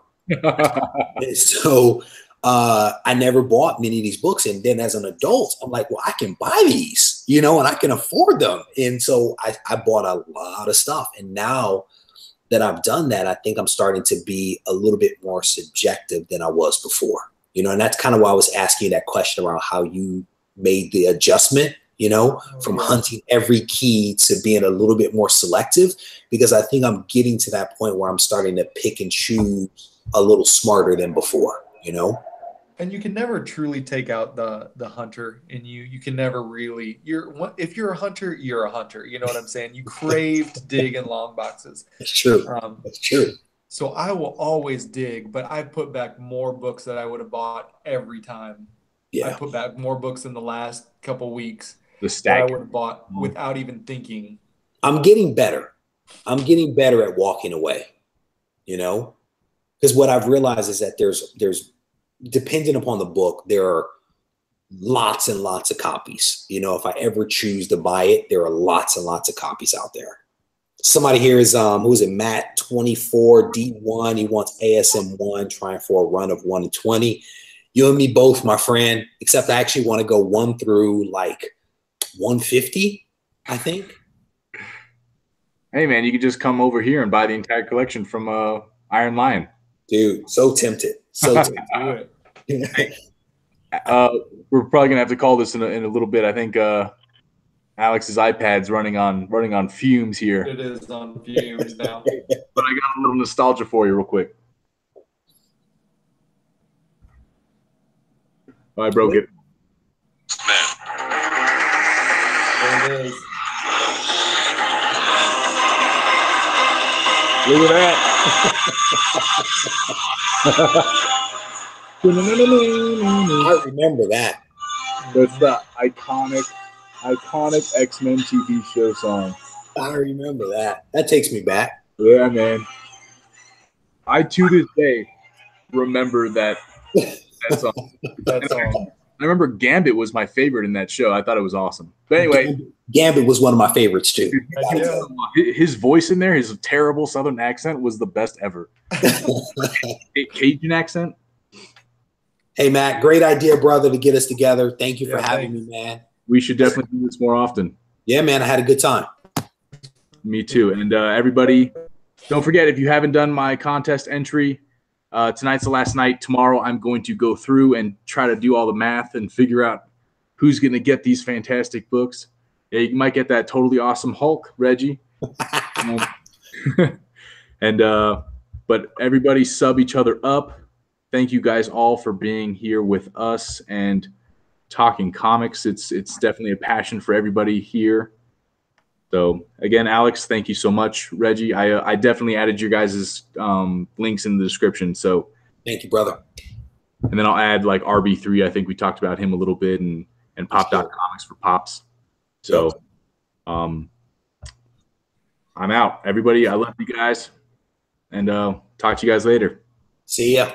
So I never bought many of these books. And then as an adult, I'm like, well, I can buy these, you know, and I can afford them. And so I bought a lot of stuff. And now that I've done that, I think I'm starting to be a little bit more subjective than I was before, you know, and that's kind of why I was asking you that question around how you made the adjustment, you know, from hunting every key to being a little bit more selective, because I think I'm getting to that point where I'm starting to pick and choose a little smarter than before, you know. And you can never truly take out the hunter in you. You can never really. If you're a hunter, you're a hunter. You know what I'm saying? You crave to dig in long boxes. That's true. That's true. So I will always dig, but I put back more books that I would have bought every time. Yeah. I put back more books in the last couple weeks The stack that I would have bought without even thinking. I'm getting better. I'm getting better at walking away, you know, because what I've realized is that there's depending upon the book, there are lots and lots of copies. You know, if I ever choose to buy it, there are lots and lots of copies out there. Somebody here is who is it? Matt 24 D1. He wants ASM1, trying for a run of 1 to 20. You and me both, my friend, except I actually want to go 1 through like 150, I think. Hey, man, you could just come over here and buy the entire collection from Iron Lion. Dude, so tempted. So tempted. We're probably going to have to call this in a little bit. I think Alex's iPad's running on fumes here. It is on fumes now. But I got a little nostalgia for you real quick. I broke it. There it is. Look at that. I remember that. That's the iconic X-Men TV show song. I remember that. That takes me back. Yeah, man. I, to this day, remember that song. That song. I remember Gambit was my favorite in that show. I thought it was awesome. But anyway. Gambit was one of my favorites, too. Yeah. His voice in there, his terrible Southern accent was the best ever. Cajun accent. Hey, Matt, great idea, brother, to get us together. Thank you for having me, man. We should definitely do this more often. Yeah, man, I had a good time. Me too. And everybody, don't forget, if you haven't done my contest entry, tonight's the last night. Tomorrow I'm going to go through and try to do all the math and figure out who's going to get these fantastic books. Yeah, you might get that totally awesome Hulk, Reggie. But everybody sub each other up. Thank you guys all for being here with us and talking comics. It's definitely a passion for everybody here. So again, Alex, thank you so much. Reggie, I definitely added your guys' links in the description. So thank you, brother. And then I'll add like RB3. I think we talked about him a little bit, and Pop.comics for Pops. So I'm out. Everybody, I love you guys. And talk to you guys later. See ya.